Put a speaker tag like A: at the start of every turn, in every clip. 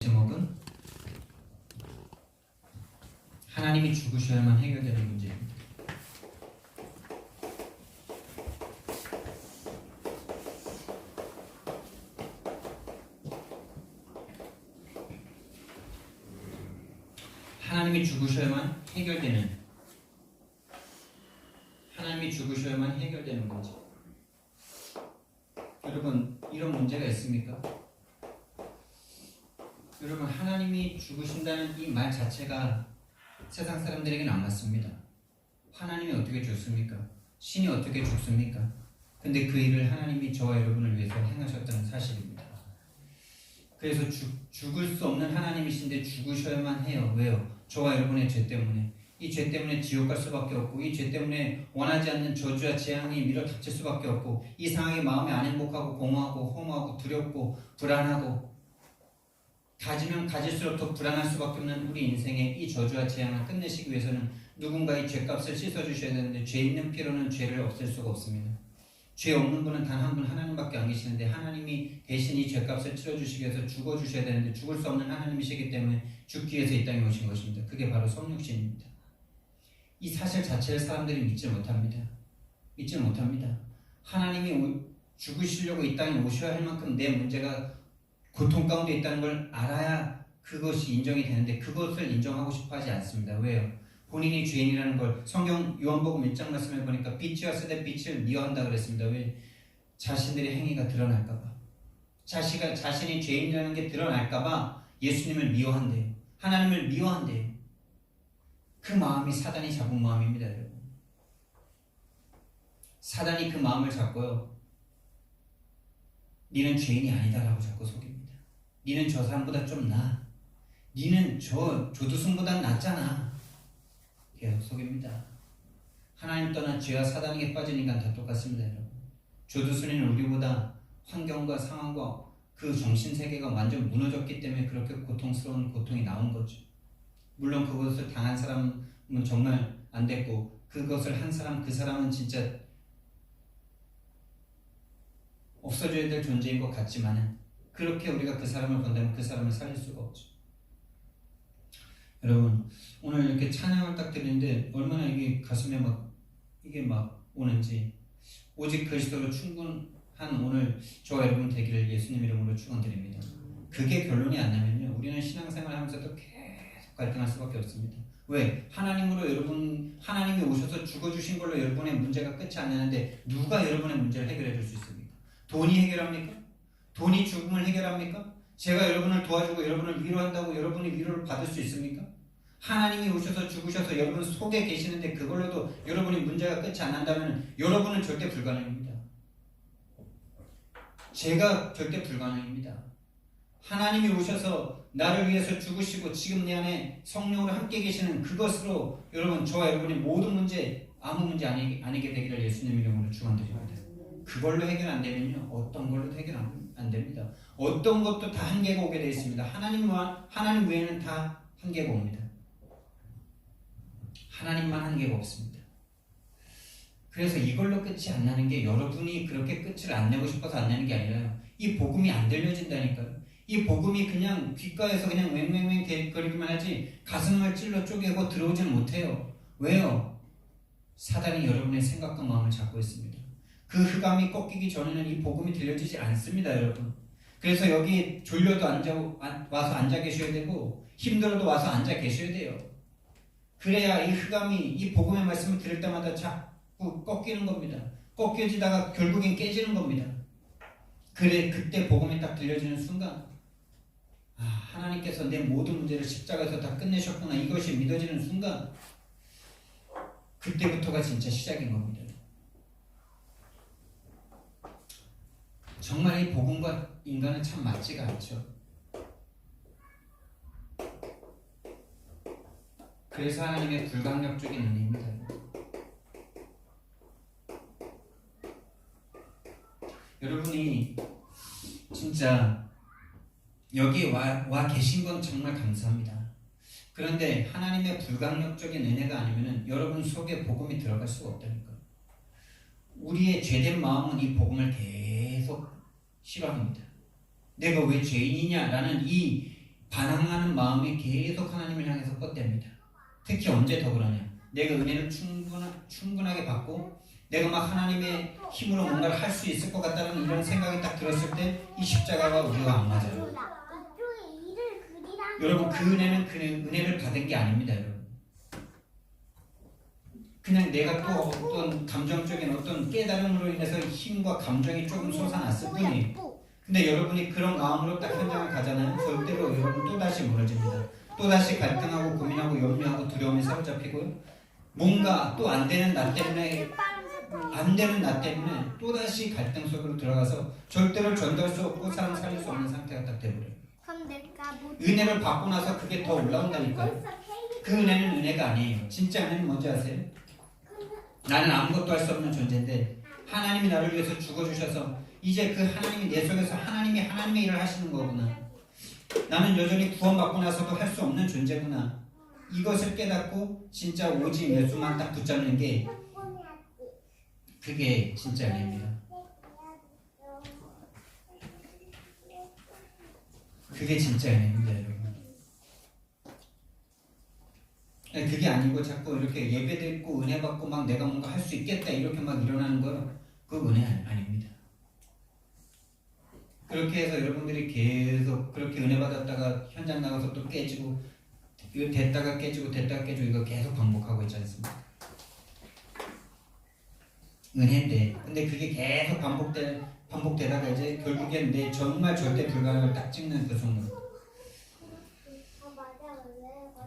A: 제목은 하나님이 죽으셔야만 해결되는 문제입니다. 하나님이 죽으셔야만 해결되는 문제. 여러분, 이런 문제가 있습니까? 여러분, 하나님이 죽으신다는 이 말 자체가 세상 사람들에게는 안 맞습니다. 하나님이 어떻게 죽습니까? 신이 어떻게 죽습니까? 근데 그 일을 하나님이 저와 여러분을 위해서 행하셨다는 사실입니다. 그래서 죽을 수 없는 하나님이신데 죽으셔야만 해요. 왜요? 저와 여러분의 죄 때문에. 이 죄 때문에 지옥 갈 수밖에 없고, 이 죄 때문에 원하지 않는 저주와 재앙이 밀어 닥칠 수밖에 없고, 이 상황에 마음이 안 행복하고 공허하고 허무하고 두렵고 불안하고, 가지면 가질수록 더 불안할 수밖에 없는 우리 인생의 이 저주와 재앙을 끝내시기 위해서는 누군가 이 죄값을 씻어주셔야 되는데, 죄 있는 피로는 죄를 없앨 수가 없습니다. 죄 없는 분은 단 한 분 하나님밖에 안 계시는데, 하나님이 대신 이 죄값을 치러주시기 위해서 죽어주셔야 되는데, 죽을 수 없는 하나님이시기 때문에 죽기 위해서 이 땅에 오신 것입니다. 그게 바로 성육신입니다. 이 사실 자체를 사람들이 믿지 못합니다. 하나님이 죽으시려고 이 땅에 오셔야 할 만큼 내 문제가 고통 가운데 있다는 걸 알아야 그것이 인정이 되는데, 그것을 인정하고 싶어 하지 않습니다. 왜요? 본인이 죄인이라는 걸 성경 요한복음 1장 말씀에 보니까 빛이 왔을 때 빛을 미워한다 그랬습니다. 왜? 자신들의 행위가 드러날까봐. 자신이 죄인이라는 게 드러날까봐 예수님을 미워한대요. 하나님을 미워한대요. 그 마음이 사단이 잡은 마음입니다, 여러분. 사단이 그 마음을 잡고요, 니는 죄인이 아니다라고 자꾸 속입니다. 니는 저 사람보다 좀 나아. 니는 저 조두순보다 낫잖아. 계속 속입니다. 하나님 떠난 죄와 사단에게 빠진 인간 다 똑같습니다, 여러분. 조두순이는 우리보다 환경과 상황과 그 정신세계가 완전 무너졌기 때문에 그렇게 고통스러운 고통이 나온 거죠. 물론 그것을 당한 사람은 정말 안 됐고, 그것을 한 사람, 그 사람은 진짜 없어져야 될 존재인 것 같지만, 그렇게 우리가 그 사람을 본다면 그 사람을 살릴 수가 없죠. 여러분, 오늘 이렇게 찬양을 딱 드리는데 얼마나 이게 가슴에 이게 오는지, 오직 그리스도로 충분한 오늘 저와 여러분 되기를 예수님 이름으로 축원드립니다. 그게 결론이 안 나면요, 우리는 신앙생활 하면서도 계속 갈등할 수밖에 없습니다. 왜? 하나님이 오셔서 죽어주신 걸로 여러분의 문제가 끝이 안 나는데, 누가 여러분의 문제를 해결해 줄 수 있습니까? 돈이 해결합니까? 돈이 죽음을 해결합니까? 제가 여러분을 도와주고 여러분을 위로한다고 여러분이 위로를 받을 수 있습니까? 하나님이 오셔서 죽으셔서 여러분 속에 계시는데 그걸로도 여러분이 문제가 끝이 안 난다면 여러분은 절대 불가능입니다. 제가 절대 불가능입니다. 하나님이 오셔서 나를 위해서 죽으시고 지금 내 안에 성령으로 함께 계시는 그것으로 여러분, 저와 여러분의 모든 문제, 아무 문제 아니게 되기를 예수님 이름으로 축원드립니다. 그걸로 해결 안 되면요, 어떤 걸로도 해결 안 됩니다. 어떤 것도 다 한계가 오게 되어 있습니다. 하나님 외에는 다 한계가 옵니다. 하나님만 한계가 없습니다. 그래서 이걸로 끝이 안 나는 게, 여러분이 그렇게 끝을 안 내고 싶어서 안 내는 게 아니라요, 이 복음이 안 들려진다니까요. 이 복음이 그냥 귓가에서 그냥 왱왱왱 거리기만 하지 가슴을 찔러 쪼개고 들어오지는 못해요. 왜요? 사단이 여러분의 생각과 마음을 잡고 있습니다. 그 흑암이 꺾이기 전에는 이 복음이 들려지지 않습니다, 여러분. 그래서 여기 졸려도 와서 앉아 계셔야 되고, 힘들어도 와서 앉아 계셔야 돼요. 그래야 이 흑암이 이 복음의 말씀을 들을 때마다 자꾸 꺾이는 겁니다. 꺾여지다가 결국엔 깨지는 겁니다. 그때 복음이 딱 들려지는 순간, 하나님께서 내 모든 문제를 십자가에서 다 끝내셨구나, 이것이 믿어지는 순간, 그때부터가 진짜 시작인 겁니다. 정말 이 복음과 인간은 참 맞지가 않죠. 그래서 하나님의 불강력적인 은혜입니다. 여러분이 진짜 여기 와 계신 건 정말 감사합니다. 그런데 하나님의 불강력적인 은혜가 아니면 여러분 속에 복음이 들어갈 수가 없다니까요. 우리의 죄된 마음은 이 복음을 계속 싫어합니다. 내가 왜 죄인이냐라는 이 반항하는 마음이 계속 하나님을 향해서 뻗댑니다. 특히 언제 더 그러냐? 내가 은혜를 충분하게 받고 내가 막 하나님의 힘으로 뭔가를 할 수 있을 것 같다는 이런 생각이 딱 들었을 때 이 십자가가 우리가 안 맞아요. 여러분, 그 은혜는 그 은혜를 받은 게 아닙니다. 여러분, 그냥 내가 또 어떤 감정적인 어떤 깨달음으로 인해서 힘과 감정이 조금 솟아났을 뿐이에요. 근데 여러분이 그런 마음으로 딱 현장을 가잖아요. 절대로 여러분 또다시 무너집니다. 또다시 갈등하고 고민하고 염려하고 두려움에 사로잡히고요. 뭔가 또 안 되는 나 때문에 또다시 갈등 속으로 들어가서 절대로 전도할 수 없고 사람 살릴 수 없는 상태가 딱 돼버려요. 은혜를 받고 나서 그게 더 올라온다니까요. 그 은혜는 은혜가 아니에요. 진짜 은혜는 뭔지 아세요? 나는 아무것도 할 수 없는 존재인데 하나님이 나를 위해서 죽어주셔서 이제 그 하나님이 내 속에서 하나님의 일을 하시는 거구나. 나는 여전히 구원받고 나서도 할 수 없는 존재구나. 이것을 깨닫고 진짜 오직 예수만 딱 붙잡는 게 그게 진짜 은혜입니다. 그게 진짜 은혜입니다, 여러분. 그게 아니고 자꾸 이렇게 예배 듣고 은혜 받고 막 내가 뭔가 할 수 있겠다 이렇게 막 일어나는 거 그거 은혜 아닙니다. 그렇게 해서 여러분들이 계속 그렇게 은혜 받았다가 현장 나가서 또 깨지고 이거 됐다가 깨지고 이거 계속 반복하고 있지 않습니까? 은혜인데 근데 그게 계속 반복되다가 이제 결국엔 내 정말 절대 불가능을 딱 찍는 그 순간,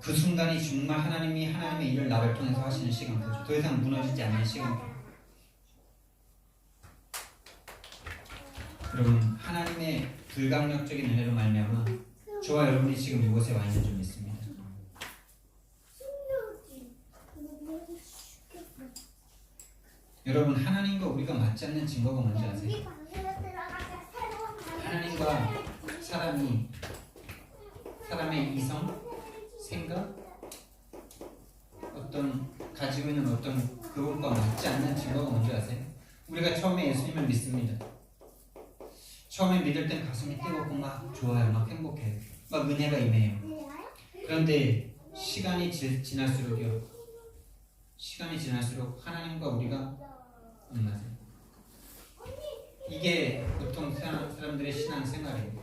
A: 그 순간이 정말 하나님이 하나님의 일을 나를 통해서 하시는 시간, 거죠. 더 이상 무너지지 않는 시간. 여러분, 하나님의 불강력적인 은혜로 말미암아 저와 여러분이 지금 이곳에 와 있는 줄 믿습니다. 여러분, 하나님과 우리가 맞지 않는 증거가 뭔지 아세요? 하나님과 사람의 이성, 생각, 어떤 가지고 있는 어떤 그것과 맞지 않는 증거가 뭔지 아세요? 우리가 처음에 예수님을 믿습니다. 처음에 믿을 땐 가슴이 뜨겁고 막 좋아요, 막 행복해요, 막 은혜가 임해요. 그런데 시간이 지날수록 하나님과 우리가 안 맞아요. 이게 보통 사람들의 신앙생활이에요.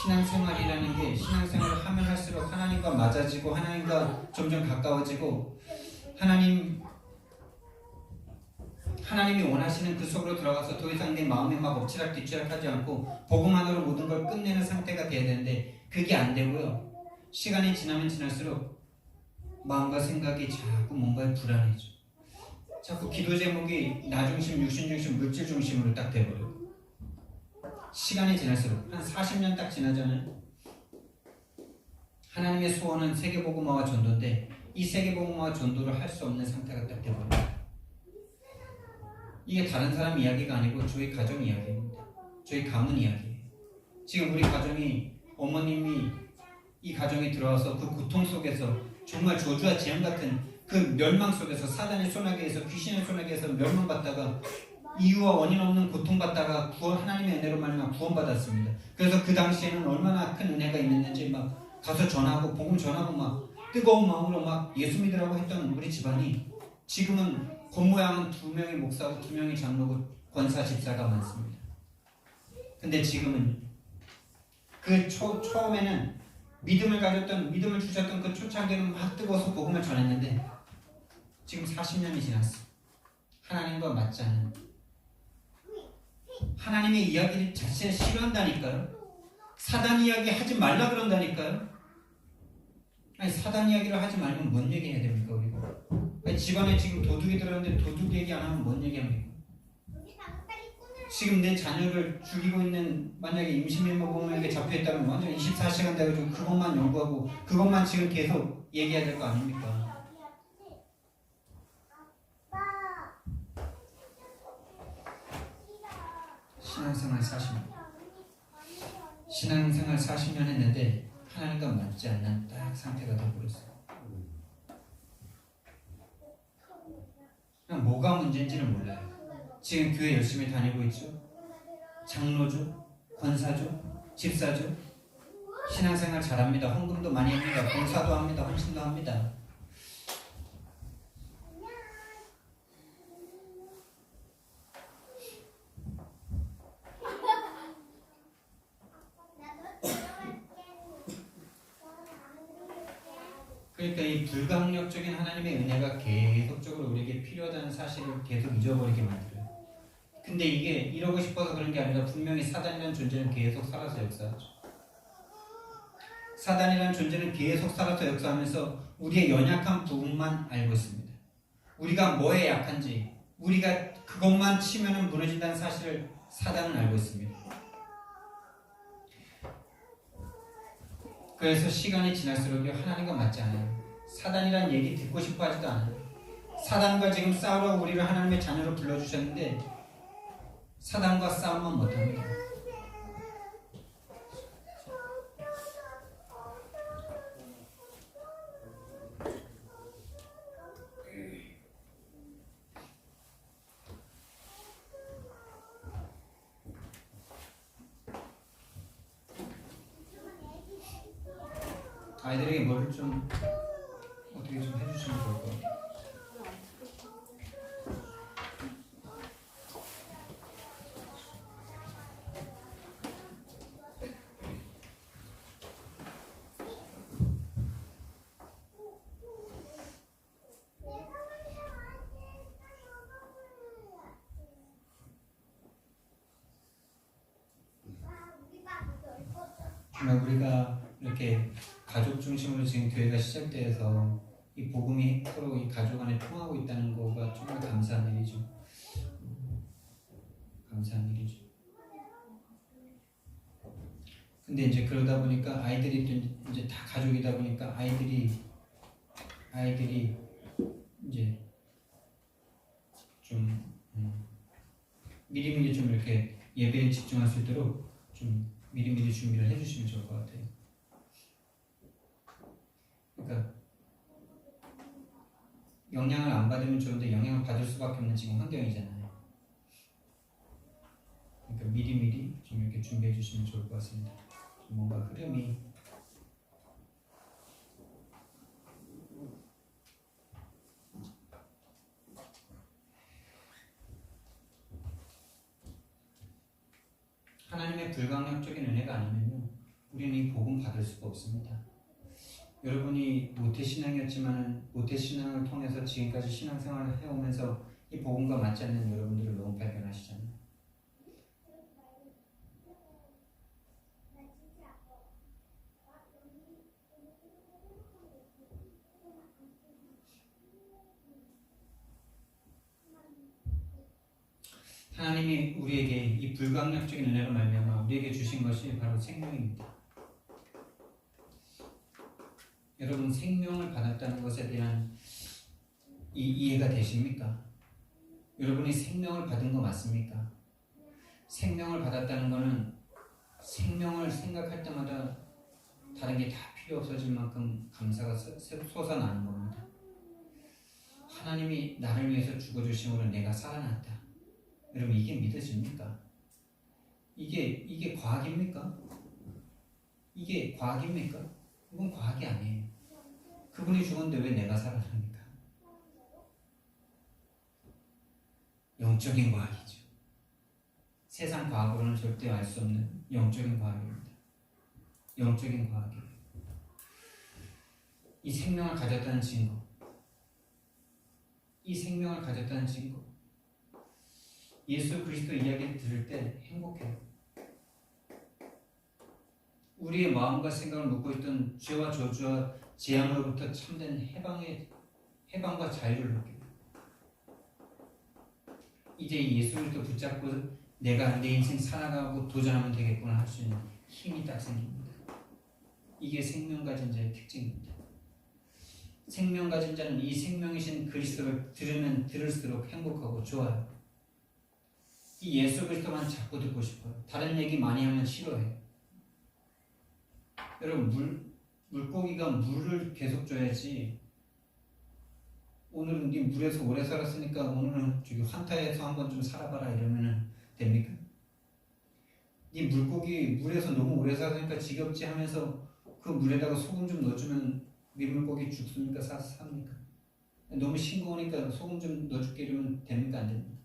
A: 신앙생활이라는 게 신앙생활을 하면 할수록 하나님과 맞아지고 하나님과 점점 가까워지고 하나님이 원하시는 그 속으로 들어가서 더 이상 내 마음에 막 엎치락뒤치락하지 않고 복음만으로 모든 걸 끝내는 상태가 돼야 되는데 그게 안 되고요. 시간이 지나면 지날수록 마음과 생각이 자꾸 뭔가에 불안해져. 자꾸 기도 제목이 나 중심, 육신 중심, 물질 중심으로 딱 돼버려요. 시간이 지날수록 한 40년 딱 지나잖아요. 하나님의 소원은 세계복음화와 전도인데 이 세계복음화와 전도를 할 수 없는 상태가 딱 돼버려요. 이게 다른 사람 이야기가 아니고 저희 가정 이야기입니다. 저희 가문 이야기예요. 지금 우리 가정이 어머님이 이 가정에 들어와서 그 고통 속에서 정말 저주와 재앙 같은 그 멸망 속에서 사단의 소나기에서 귀신의 소나기에서 멸망받다가 이유와 원인 없는 고통받다가 하나님의 은혜로 말미암아 구원받았습니다. 그래서 그 당시에는 얼마나 큰 은혜가 있는지 막 가서 전하고 복음 전하고 막 뜨거운 마음으로 막 예수 믿으라고 했던 우리 집안이 지금은 겉모양은 2명의 목사고 2명의 장로고 권사 집사가 많습니다. 근데 지금은 그 처음에는 믿음을 주셨던 그 초창기는 막 뜨거워서 복음을 전했는데 지금 40년이 지났어. 하나님과 맞지 않는 하나님의 이야기 자체를 싫어한다니까요. 사단 이야기 하지 말라 그런다니까요. 아니 사단 이야기를 하지 말면 뭔 얘기 해야 됩니까 우리가? 아니, 집안에 지금 도둑이 들었는데 도둑 얘기 안 하면 뭔 얘기합니까? 지금 내 자녀를 죽이고 있는 만약에 임신명부모에게 잡혀있다면 완전 24시간 돼가지고 그것만 연구하고 그것만 지금 계속 얘기해야 될 거 아닙니까? 신앙생활 40년 했는데 하나님과 맞지 않는 딱 상태가 되어버렸어요. 그냥 뭐가 문제인지는 몰라요. 지금 교회 열심히 다니고 있죠. 장로죠, 권사죠, 집사죠. 신앙생활 잘합니다. 헌금도 많이 합니다. 봉사도 합니다. 헌신도 합니다. 그러니까 이 불가항력적인 하나님의 은혜가 계속적으로 우리에게 필요하다는 사실을 계속 잊어버리게 만들어요. 근데 이게 이러고 싶어서 그런 게 아니라 분명히 사단이라는 존재는 계속 살아서 역사하죠. 사단이라는 존재는 계속 살아서 역사하면서 우리의 연약한 부분만 알고 있습니다. 우리가 뭐에 약한지, 우리가 그것만 치면 무너진다는 사실을 사단은 알고 있습니다. 그래서 시간이 지날수록 하나님과 맞지 않아요. 사단이란 얘기 듣고 싶어 하지도 않아요. 사단과 지금 싸우라고 우리를 하나님의 자녀로 불러주셨는데 사단과 싸움만 못합니다. 아이들에게 뭐를 좀 어떻게 좀 해주시면 좋을 것 같아요. 정말 우리가 이렇게 가족 중심으로 지금 교회가 시작돼서 이 복음이 서로 이 가족 안에 통하고 있다는 거가 정말 감사한 일이죠. 감사한 일이죠. 근데 이제 그러다 보니까 아이들이 이제 다 가족이다 보니까 아이들이 이제 좀 미리미리 좀 이렇게 예배에 집중할 수 있도록 좀 미리미리 준비를 해주시면 좋을 것 같아요. 그러니까 영향을 안 받으면 좋은데 영향을 받을 수밖에 없는 지금 환경이잖아요. 그러니까 미리미리 좀 이렇게 준비해 주시면 좋을 것 같습니다. 좀 뭔가 흐름이 하나님의 불강력적인 은혜가 아니면요 우리는 이 복음 받을 수가 없습니다. 여러분이 모태신앙이었지만 모태신앙을 통해서 지금까지 신앙생활을 해오면서 이 복음과 맞지 않는 여러분들을 너무 발견하시잖아요. 하나님이 우리에게 이 불강력적인 은혜로 말미암아 우리에게 주신 것이 바로 생명입니다. 여러분 생명을 받았다는 것에 대한 이해가 되십니까? 여러분이 생명을 받은 거 맞습니까? 생명을 받았다는 것은 생명을 생각할 때마다 다른 게 다 필요 없어질 만큼 감사가 솟아나는 겁니다. 하나님이 나를 위해서 죽어주심으로 내가 살아났다. 여러분 이게 믿어집니까? 이게 과학입니까? 이게 과학입니까? 이건 과학이 아니에요. 그분이 죽었는데 왜 내가 살아납니까? 영적인 과학이죠. 세상 과학으로는 절대 알 수 없는 영적인 과학입니다. 영적인 과학이에요. 이 생명을 가졌다는 증거, 이 생명을 가졌다는 증거, 예수 그리스도 이야기를 들을 때 행복해요. 우리의 마음과 생각을 묻고 있던 죄와 저주와 재앙으로부터 참된 해방과 자유를 느껴요. 이제 예수 그리스도 붙잡고 내가 내 인생 살아가고 도전하면 되겠구나 할 수 있는 힘이 딱 생깁니다. 이게 생명 가진 자의 특징입니다. 생명 가진 자는 이 생명이신 그리스도를 들으면 들을수록 행복하고 좋아요. 이 예수 그리스도만 자꾸 듣고 싶어요. 다른 얘기 많이 하면 싫어해요. 여러분 물고기가 물을 계속 줘야지. 오늘은 네 물에서 오래 살았으니까 오늘은 저기 환타에서 한번 좀 살아봐라 이러면은 됩니까? 이 물고기 물에서 너무 오래 살으니까 지겹지 하면서 그 물에다가 소금 좀 넣어주면 민물고기 죽습니까? 삽니까? 너무 싱거우니까 소금 좀 넣어줄게 이러면 됩니까? 안 됩니까?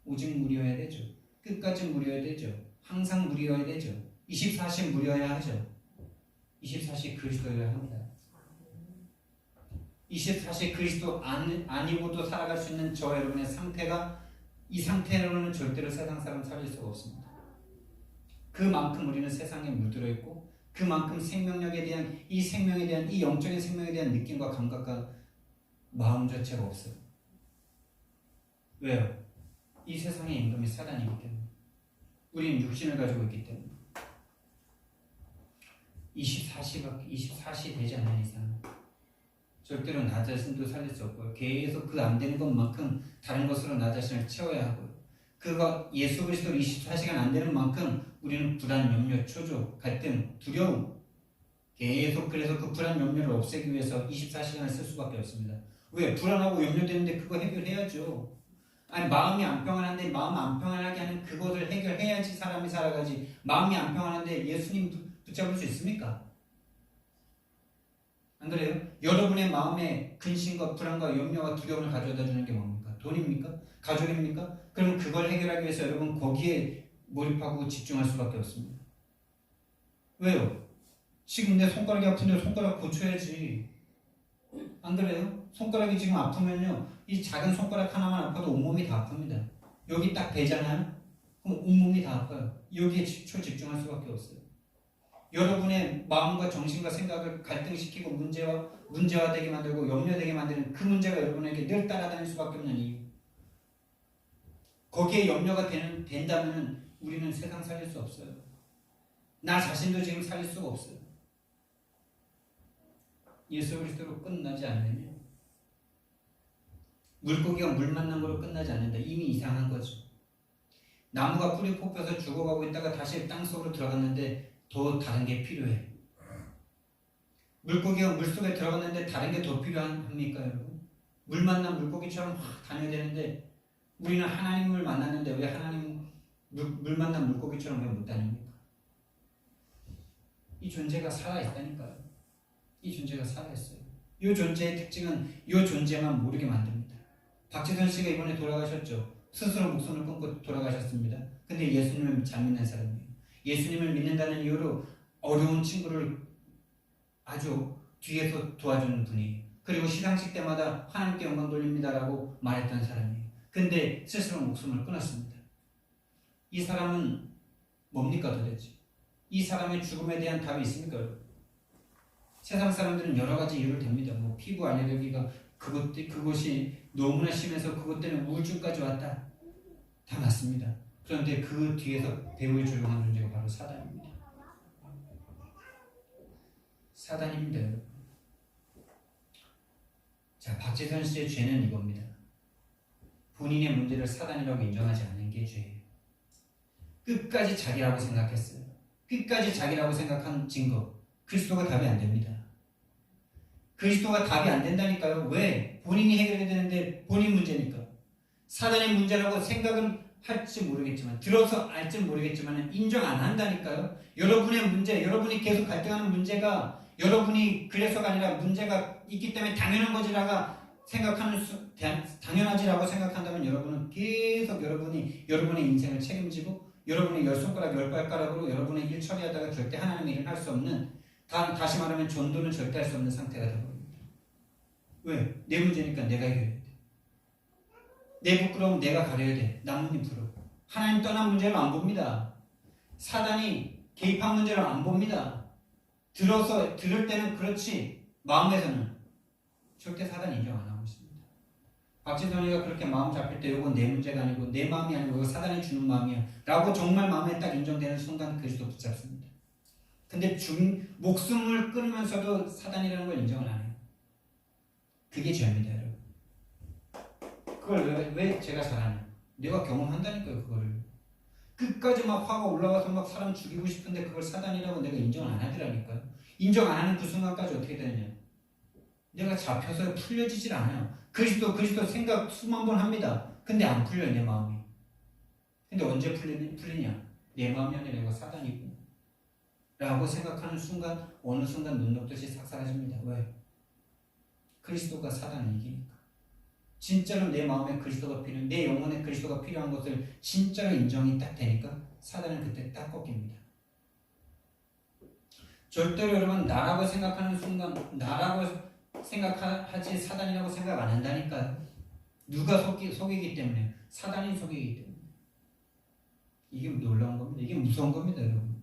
A: 오직 물이어야 되죠. 끝까지 물이어야 되죠. 항상 물이어야 되죠. 24시 물이어야 하죠. 24시 그리스도여야 합니다. 24시 그리스도 아니고도 살아갈 수 있는 저 여러분의 상태가 이 상태로는 절대로 세상 사람 살릴 수가 없습니다. 그만큼 우리는 세상에 물들어 있고 그만큼 생명력에 대한 이 생명에 대한 이 영적인 생명에 대한 느낌과 감각과 마음 자체가 없어요. 왜요? 이 세상의 임금이 사단이기 때문에 우리는 육신을 가지고 있기 때문에 24시 되지 않는 이상 절대로 나 자신도 살릴 수 없고요. 계속 그 안 되는 것만큼 다른 것으로 나 자신을 채워야 하고요. 그거 예수 그리스도 24시간 안 되는 만큼 우리는 불안, 염려, 초조, 갈등, 두려움 계속 그래서 그 불안, 염려를 없애기 위해서 24시간을 쓸 수밖에 없습니다. 왜? 불안하고 염려되는데 그거 해결해야죠. 아니 마음이 안 평안한데 마음 안 평안하게 하는 그것을 해결해야지 사람이 살아가지. 마음이 안 평안한데 예수님 붙잡을 수 있습니까? 안 그래요? 여러분의 마음에 근심과 불안과 염려와 두려움을 가져다 주는 게 뭡니까? 돈입니까? 가족입니까? 그럼 그걸 해결하기 위해서 여러분 거기에 몰입하고 집중할 수밖에 없습니다. 왜요? 지금 내 손가락이 아픈데 손가락 고쳐야지. 안 그래요? 손가락이 지금 아프면요, 이 작은 손가락 하나만 아파도 온몸이 다 아픕니다. 여기 딱 베잖아요? 그럼 온몸이 다 아파요. 여기에 집중할 수밖에 없어요. 여러분의 마음과 정신과 생각을 갈등시키고 문제화되게 만들고 염려되게 만드는 그 문제가 여러분에게 늘 따라다닐 수밖에 없는 이유. 거기에 염려가 된다면 우리는 세상 살릴 수 없어요. 나 자신도 지금 살릴 수가 없어요. 예수 그리스도로 끝나지 않으면 물고기가 물 만난 거로 끝나지 않는다. 이미 이상한 거죠. 나무가 뿌리 뽑혀서 죽어가고 있다가 다시 땅속으로 들어갔는데 더 다른 게 필요해. 물고기가 물속에 들어갔는데 다른 게 더 필요합니까 여러분? 물 만난 물고기처럼 확 다녀야 되는데 우리는 하나님을 만났는데 왜 하나님 물 만난 물고기처럼 왜 못 다닙니까? 이 존재가 살아있다니까요. 이 존재가 살아있어요. 이 존재의 특징은 이 존재만 모르게 만듭니다. 박지선 씨가 이번에 돌아가셨죠. 스스로 목숨을 끊고 돌아가셨습니다. 근데 예수님을 잘 믿는 사람이에요. 예수님을 믿는다는 이유로 어려운 친구를 아주 뒤에서 도와주는 분이에요. 그리고 시상식 때마다 하나님께 영광 돌립니다라고 말했던 사람이에요. 근데 스스로 목숨을 끊었습니다. 이 사람은 뭡니까 도대체? 이 사람의 죽음에 대한 답이 있습니까? 세상 사람들은 여러 가지 이유를 댑니다. 뭐 피부 알레르기가 그것이 너무나 심해서 그것 때문에 우울증까지 왔다. 다 맞습니다. 그런데 그 뒤에서 배후에 조종한 존재가 바로 사단입니다. 사단입니다, 여러분. 자, 박재선 씨의 죄는 이겁니다. 본인의 문제를 사단이라고 인정하지 않는 게 죄예요. 끝까지 자기라고 생각했어요. 끝까지 자기라고 생각한 증거. 그리스도가 답이 안 됩니다. 그리스도가 답이 안 된다니까요. 왜? 본인이 해결해야 되는데 본인 문제니까. 사단의 문제라고 생각은 할지 모르겠지만 들어서 알지 모르겠지만 인정 안 한다니까요. 여러분의 문제, 여러분이 계속 갈등하는 문제가 여러분이 그래서가 아니라 문제가 있기 때문에 당연한 거지라가 당연하지라고 생각한다면 여러분은 계속 여러분의 인생을 책임지고 여러분의 열 손가락 열 발가락으로 여러분의 일 처리하다가 절대 하나님의 일을 할 수 없는 다시 말하면 전도는 절대 할 수 없는 상태가 되어버립니다. 왜? 내 문제니까 내가 해결해야 돼. 내 부끄러움 내가 가려야 돼. 나뭇잎 풀어. 하나님 떠난 문제를 안 봅니다. 사단이 개입한 문제를 안 봅니다. 들을 때는 그렇지 마음에서는 절대 사단 인정 안 하고 있습니다. 박지선이가 그렇게 마음 잡힐 때 이건 내 문제가 아니고 내 마음이 아니고 이거 사단이 주는 마음이야 라고 정말 마음에 딱 인정되는 순간 그리스도 붙잡습니다. 근데 목숨을 끊으면서도 사단이라는 걸 인정을 안 해요. 그게 죄입니다, 여러분. 그걸 왜 제가 잘하냐? 내가 경험한다니까요, 그거를. 끝까지 막 화가 올라와서 막 사람 죽이고 싶은데 그걸 사단이라고 내가 인정을 안 하더라니까요. 인정 안 하는 그 순간까지 어떻게 되느냐? 내가 잡혀서 풀려지질 않아요. 그리스도 생각 수만 번 합니다. 근데 안 풀려요, 내 마음이. 근데 언제 풀리냐? 내 마음이 아니라 이거 사단이구나 라고 생각하는 순간 어느 순간 눈 녹듯이 싹 사라집니다. 왜? 그리스도가 사단을 이기니까. 진짜로 내 마음에 그리스도가 필요한, 내 영혼에 그리스도가 필요한 것을 진짜로 인정이 딱 되니까 사단은 그때 딱 꺾입니다. 절대로 여러분 나라고 생각하는 순간 나라고 생각하지 사단이라고 생각 안 한다니까요. 누가 속이기 때문에? 사단이 속이기 때문에. 이게 놀라운 겁니다. 이게 무서운 겁니다, 여러분.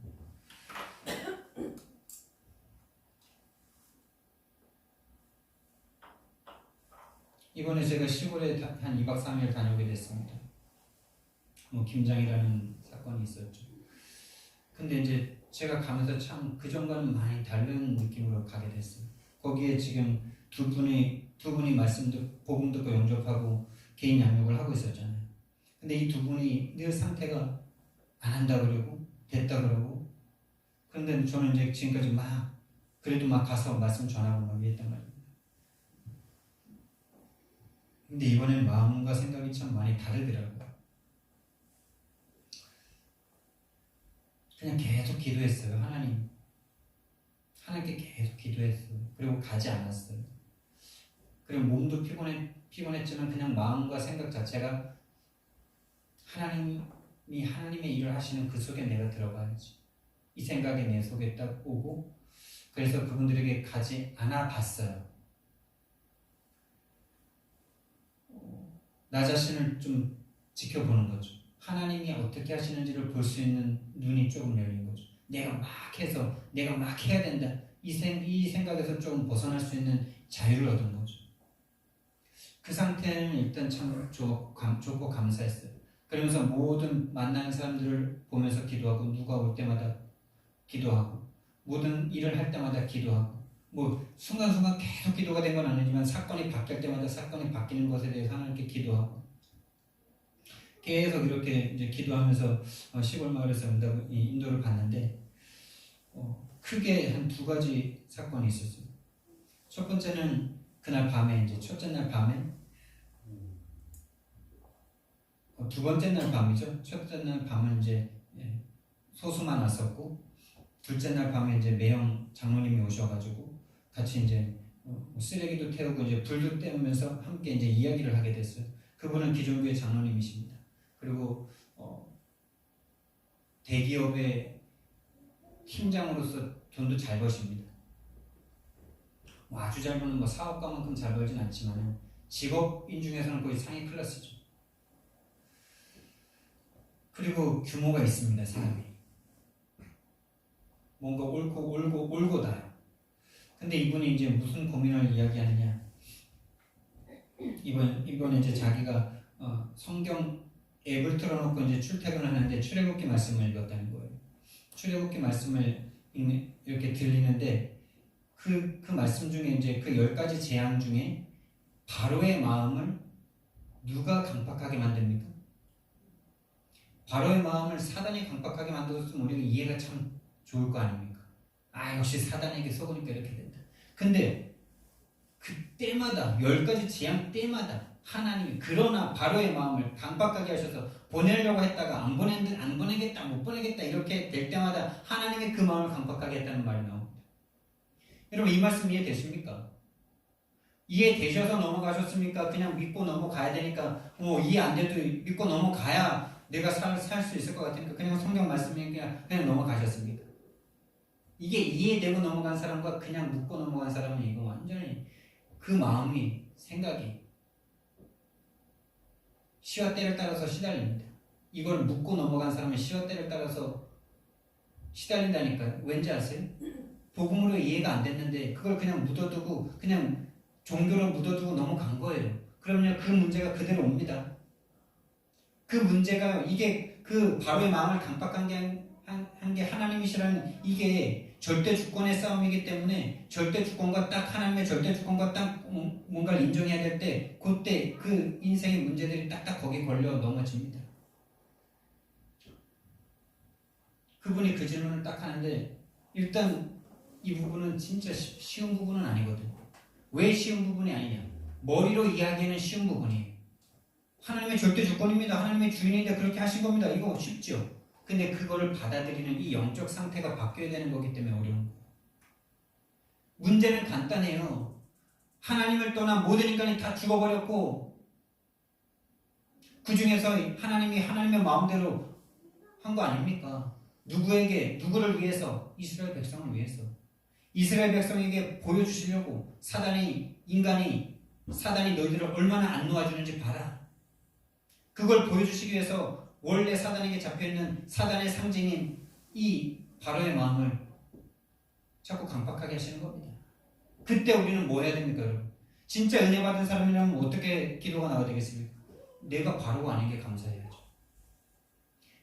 A: 이번에 제가 시골에 한 2박 3일 다녀오게 됐습니다. 김장이라는 사건이 있었죠. 근데 이제 제가 가면서 참 그전과는 많이 다른 느낌으로 가게 됐어요. 거기에 지금 두 분이 복음 듣고 영접하고 개인 양육을 하고 있었잖아요. 근데 이 두 분이 늘 상태가 안 한다 그러고 됐다 그러고, 그런데 저는 이제 지금까지 그래도 가서 말씀 전하고 이랬단 말이에요. 근데 이번엔 마음과 생각이 참 많이 다르더라고요. 그냥 계속 기도했어요. 하나님께 계속 기도했어요. 그리고 가지 않았어요. 그리고 몸도 피곤했지만 그냥 마음과 생각 자체가 하나님의 일을 하시는 그 속에 내가 들어가야지. 이 생각이 내 속에 딱 오고, 그래서 그분들에게 가지 않아 봤어요. 나 자신을 좀 지켜보는 거죠. 하나님이 어떻게 하시는지를 볼 수 있는 눈이 조금 열린 거죠. 내가 막 해야 된다. 이 생각에서 조금 벗어날 수 있는 자유를 얻은 거죠. 그 상태는 일단 참 좋고 감사했어요. 그러면서 모든 만나는 사람들을 보면서 기도하고, 누가 올 때마다 기도하고, 모든 일을 할 때마다 기도하고, 순간순간 계속 기도가 된 건 아니지만 사건이 바뀔 때마다 사건이 바뀌는 것에 대해서 하나님께 기도하고, 계속 이렇게 이제 기도하면서 시골 마을에서 인도를 갔는데, 크게 한 두 가지 사건이 있었어요. 첫 번째는 그날 밤에, 첫째 날 밤에, 두 번째 날 밤이죠. 첫째 날 밤은 소수만 왔었고, 둘째 날 밤에 매형 장로님이 오셔가지고 같이 쓰레기도 태우고 불도 때우면서 함께 이야기를 하게 됐어요. 그분은 기존교회 장로님이십니다. 그리고 대기업의 팀장으로서 돈도 잘 버십니다. 아주 잘 버는 사업가만큼 잘 벌진 않지만 직업인 중에서는 거의 상위 클래스죠. 그리고 규모가 있습니다. 사람이 뭔가 옳고 나요. 근데 이분이 무슨 고민을 이야기하느냐, 이번에 자기가 성경 앱을 틀어놓고 출퇴근을 하는데 출애굽기 말씀을 읽었다는 거예요. 출애굽기 말씀을 이렇게 들리는데 그 말씀 중에 그 10가지 재앙 중에 바로의 마음을 누가 강팍하게 만듭니까? 바로의 마음을 사단이 강팍하게 만들었으면 우리가 이해가 참 좋을 거 아닙니까? 역시 사단에게 속으니까 이렇게 된다. 근데 그때마다 10가지 재앙 때마다 하나님이 그러나 바로의 마음을 강박하게 하셔서 보내려고 했다가 안 보내겠다 못 보내겠다 이렇게 될 때마다 하나님이 그 마음을 강박하게 했다는 말이 나옵니다. 여러분, 이 말씀 이해되십니까? 이해되셔서 넘어가셨습니까? 그냥 믿고 넘어가야 되니까 이해 안 돼도 믿고 넘어가야 내가 살 수 있을 것 같으니까 그냥 성경 말씀이니까 그냥 넘어가셨습니까? 이게 이해되고 넘어간 사람과 그냥 묻고 넘어간 사람은 이거 완전히 그 마음이 생각이 시와 때를 따라서 시달립니다. 이걸 묻고 넘어간 사람은 시와 때를 따라서 시달린다니까요. 왠지 아세요? 복음으로 이해가 안 됐는데 그걸 그냥 묻어두고 그냥 종교로 묻어두고 넘어간 거예요. 그러면 그 문제가 그대로 옵니다. 그 문제가 이게 그 바로의 마음을 강박한 게 하나님이시라는 이게 절대 주권의 싸움이기 때문에 절대 주권과 딱 하나님의 절대 주권과 딱 뭔가를 인정해야 될 때 그때 그 인생의 문제들이 딱딱 거기에 걸려 넘어집니다. 그분이 그 질문을 딱 하는데 일단 이 부분은 진짜 쉬운 부분은 아니거든요. 왜 쉬운 부분이 아니냐? 머리로 이야기하는 쉬운 부분이에요. 하나님의 절대 주권입니다. 하나님의 주인인데 그렇게 하신 겁니다. 이거 쉽죠? 근데 그거를 받아들이는 이 영적 상태가 바뀌어야 되는 거기 때문에 어려운 거예요. 문제는 간단해요. 하나님을 떠난 모든 인간이 다 죽어버렸고 그 중에서 하나님이 하나님의 마음대로 한 거 아닙니까? 누구에게, 누구를 위해서? 이스라엘 백성을 위해서. 이스라엘 백성에게 보여주시려고 사단이 너희들을 얼마나 안 놓아주는지 봐라. 그걸 보여주시기 위해서 원래 사단에게 잡혀있는 사단의 상징인 이 바로의 마음을 자꾸 강박하게 하시는 겁니다. 그때 우리는 뭐 해야 됩니까, 여러분? 진짜 은혜 받은 사람이라면 어떻게 기도가 나와야 되겠습니까? 내가 바로가 아닌 게 감사해야죠.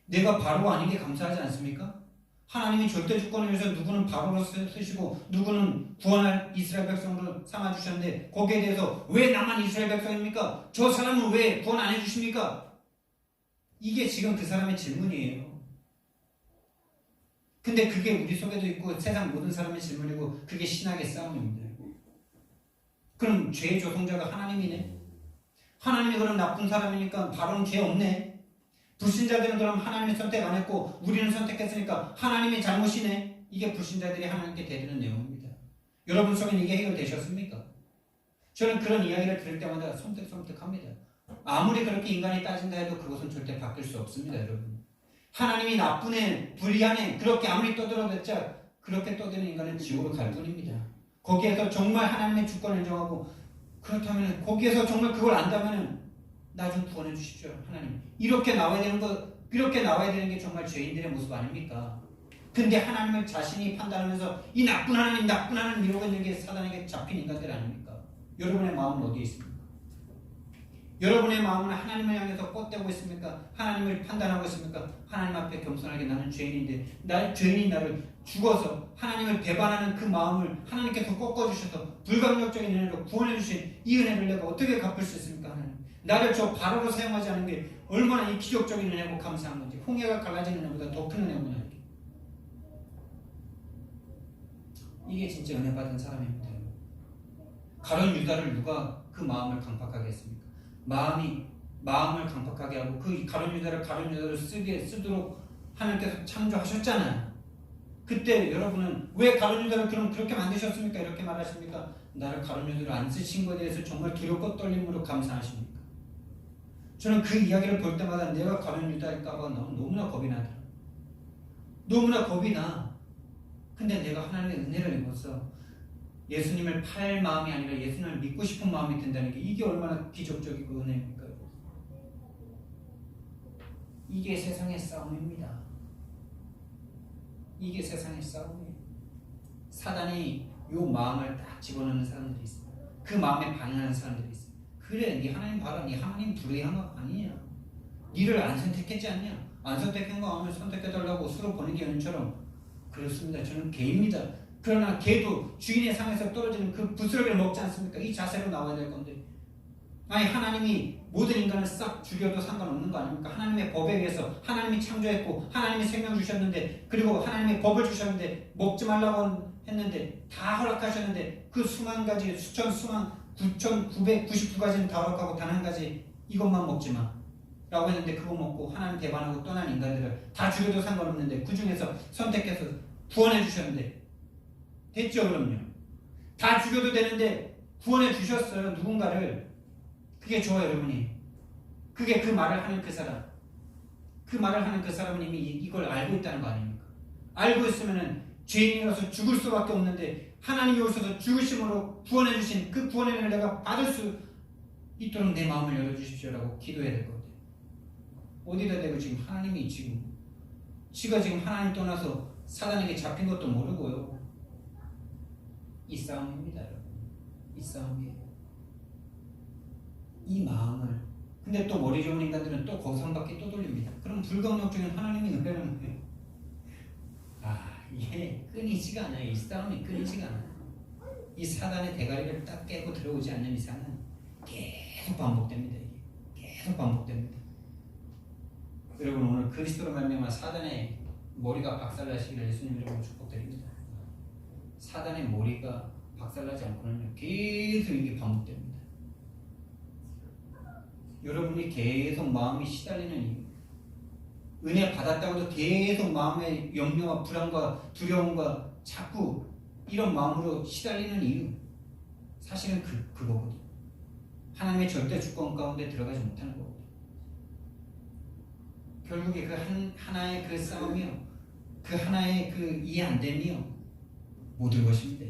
A: 내가 바로가 아닌 게 감사하지 않습니까? 하나님이 절대 주권을 위해서 누구는 바로로 쓰시고 누구는 구원할 이스라엘 백성으로 삼아주셨는데 거기에 대해서 왜 나만 이스라엘 백성입니까? 저 사람은 왜 구원 안 해주십니까? 이게 지금 그 사람의 질문이에요. 근데 그게 우리 속에도 있고 세상 모든 사람의 질문이고 그게 신학의 싸움입니다. 그럼 죄의 조성자가 하나님이네? 하나님이 그럼 나쁜 사람이니까 바로는 죄 없네? 불신자들은 그럼 하나님이 선택 안 했고 우리는 선택했으니까 하나님이 잘못이네? 이게 불신자들이 하나님께 대드는 내용입니다. 여러분 속에는 이게 해결되셨습니까? 저는 그런 이야기를 들을 때마다 섬뜩섬뜩합니다. 아무리 그렇게 인간이 따진다 해도 그것은 절대 바뀔 수 없습니다, 여러분. 하나님이 나쁘네, 불의하네, 그렇게 아무리 떠들어댔자 그렇게 떠드는 인간은 지옥으로 갈 뿐입니다. 거기에서 정말 하나님의 주권을 인정하고 그렇다면 거기에서 정말 그걸 안다면 나 좀 구원해 주십시오, 하나님. 이렇게 나와야 되는 게 정말 죄인들의 모습 아닙니까? 근데 하나님을 자신이 판단하면서 이 나쁜 하나님 이러고 있는 게 사단에게 잡힌 인간들 아닙니까? 여러분의 마음은 어디에 있습니까? 여러분의 마음은 하나님을 향해서 뻗대고 있습니까? 하나님을 판단하고 있습니까? 하나님 앞에 겸손하게 나는 죄인인데 죄인이 나를 죽어서 하나님을 배반하는 그 마음을 하나님께서 꺾어주셔서 불강력적인 은혜로 구원해주신 이 은혜를 내가 어떻게 갚을 수 있습니까? 하나님, 나를 저 바로로 사용하지 않은 게 얼마나 이 기적적인 은혜고 감사한 건지, 홍해가 갈라지는 은혜보다 더 큰 은혜구나. 이게 진짜 은혜 받은 사람입니다. 가룟 유다를 누가 그 마음을 강박하게 했습니까? 마음을 강박하게 하고 그 가룟 유다를 쓰도록 하나님께서 창조하셨잖아요. 그때 여러분은 왜 가룟 유다를 그럼 그렇게 만드셨습니까? 이렇게 말하십니까? 나를 가룟 유다를 안 쓰신 것에 대해서 정말 두렵고 떨림으로 감사하십니까? 저는 그 이야기를 볼 때마다 내가 가룟 유다일까봐 너무나 겁이 나더라. 너무나 겁이 나. 근데 내가 하나님의 은혜를 입어서 예수님을 팔 마음이 아니라 예수님을 믿고 싶은 마음이 든다는 게 이게 얼마나 기적적이고 은혜입니까? 이게 세상의 싸움입니다. 이게 세상의 싸움이에요. 사단이 요 마음을 딱 집어넣는 사람들이 있어요. 그 마음에 반응하는 사람들이 있어요. 그래, 네 하나님 봐라. 네 하나님 불의한 거 아니냐? 니를 안 선택했지 않냐? 안 선택한 거 하면 선택해달라고 수로 보내기 연처럼. 그렇습니다. 저는 개입니다. 그러나 개도 주인의 상에서 떨어지는 그 부스러기를 먹지 않습니까? 이 자세로 나와야 될 건데, 아니 하나님이 모든 인간을 싹 죽여도 상관없는 거 아닙니까? 하나님의 법에 의해서 하나님이 창조했고 하나님이 생명 주셨는데, 그리고 하나님이 법을 주셨는데 먹지 말라고 했는데 다 허락하셨는데 그 수만 가지 수만 9,999가지는 다 허락하고 단 한 가지 이것만 먹지 마 라고 했는데 그거 먹고 하나님 배반하고 떠난 인간들을 다 죽여도 상관없는데 그 중에서 선택해서 구원해 주셨는데 됐죠? 그럼요. 다 죽여도 되는데 구원해 주셨어요. 누군가를. 그게 저와 여러분이. 그게 그 말을 하는 그 사람. 그 말을 하는 그 사람은 이미 이걸 알고 있다는 거 아닙니까? 알고 있으면은 죄인이라서 죽을 수밖에 없는데 하나님이 오셔서 죽으심으로 구원해 주신 그 구원의 은혜를 내가 받을 수 있도록 내 마음을 열어주십시오라고 기도해야 될 것 같아요. 어디다 대고 지금 하나님이 지가 지금 하나님 떠나서 사단에게 잡힌 것도 모르고요. 이 싸움입니다, 여러분. 이 싸움이에요. 이 마음을. 근데 또 머리 좋은 인간들은 또 거기서 한 바퀴 또 돌립니다. 그럼 불강력적인 하나님이 은혜라는 거예요. 이게 끊이지가 않아요. 이 싸움이 끊이지가 않아요. 이 사단의 대가리를 딱 깨고 들어오지 않는 이상은 계속 반복됩니다. 이게 계속 반복됩니다. 여러분, 오늘 그리스도로 말미암아 사단의 머리가 박살나시기를 예수님 이름으로 축복드립니다. 사단의 머리가 박살나지 않고는요, 계속 이게 반복됩니다. 여러분이 계속 마음이 시달리는 이유, 은혜 받았다고도 계속 마음의 염려와 불안과 두려움과 자꾸 이런 마음으로 시달리는 이유, 사실은 그거거든. 하나님의 절대 주권 가운데 들어가지 못하는 거거든. 결국에 그 하나의 그 싸움이요, 그 하나의 그 이해 안 됨이요, 모든 것입니다.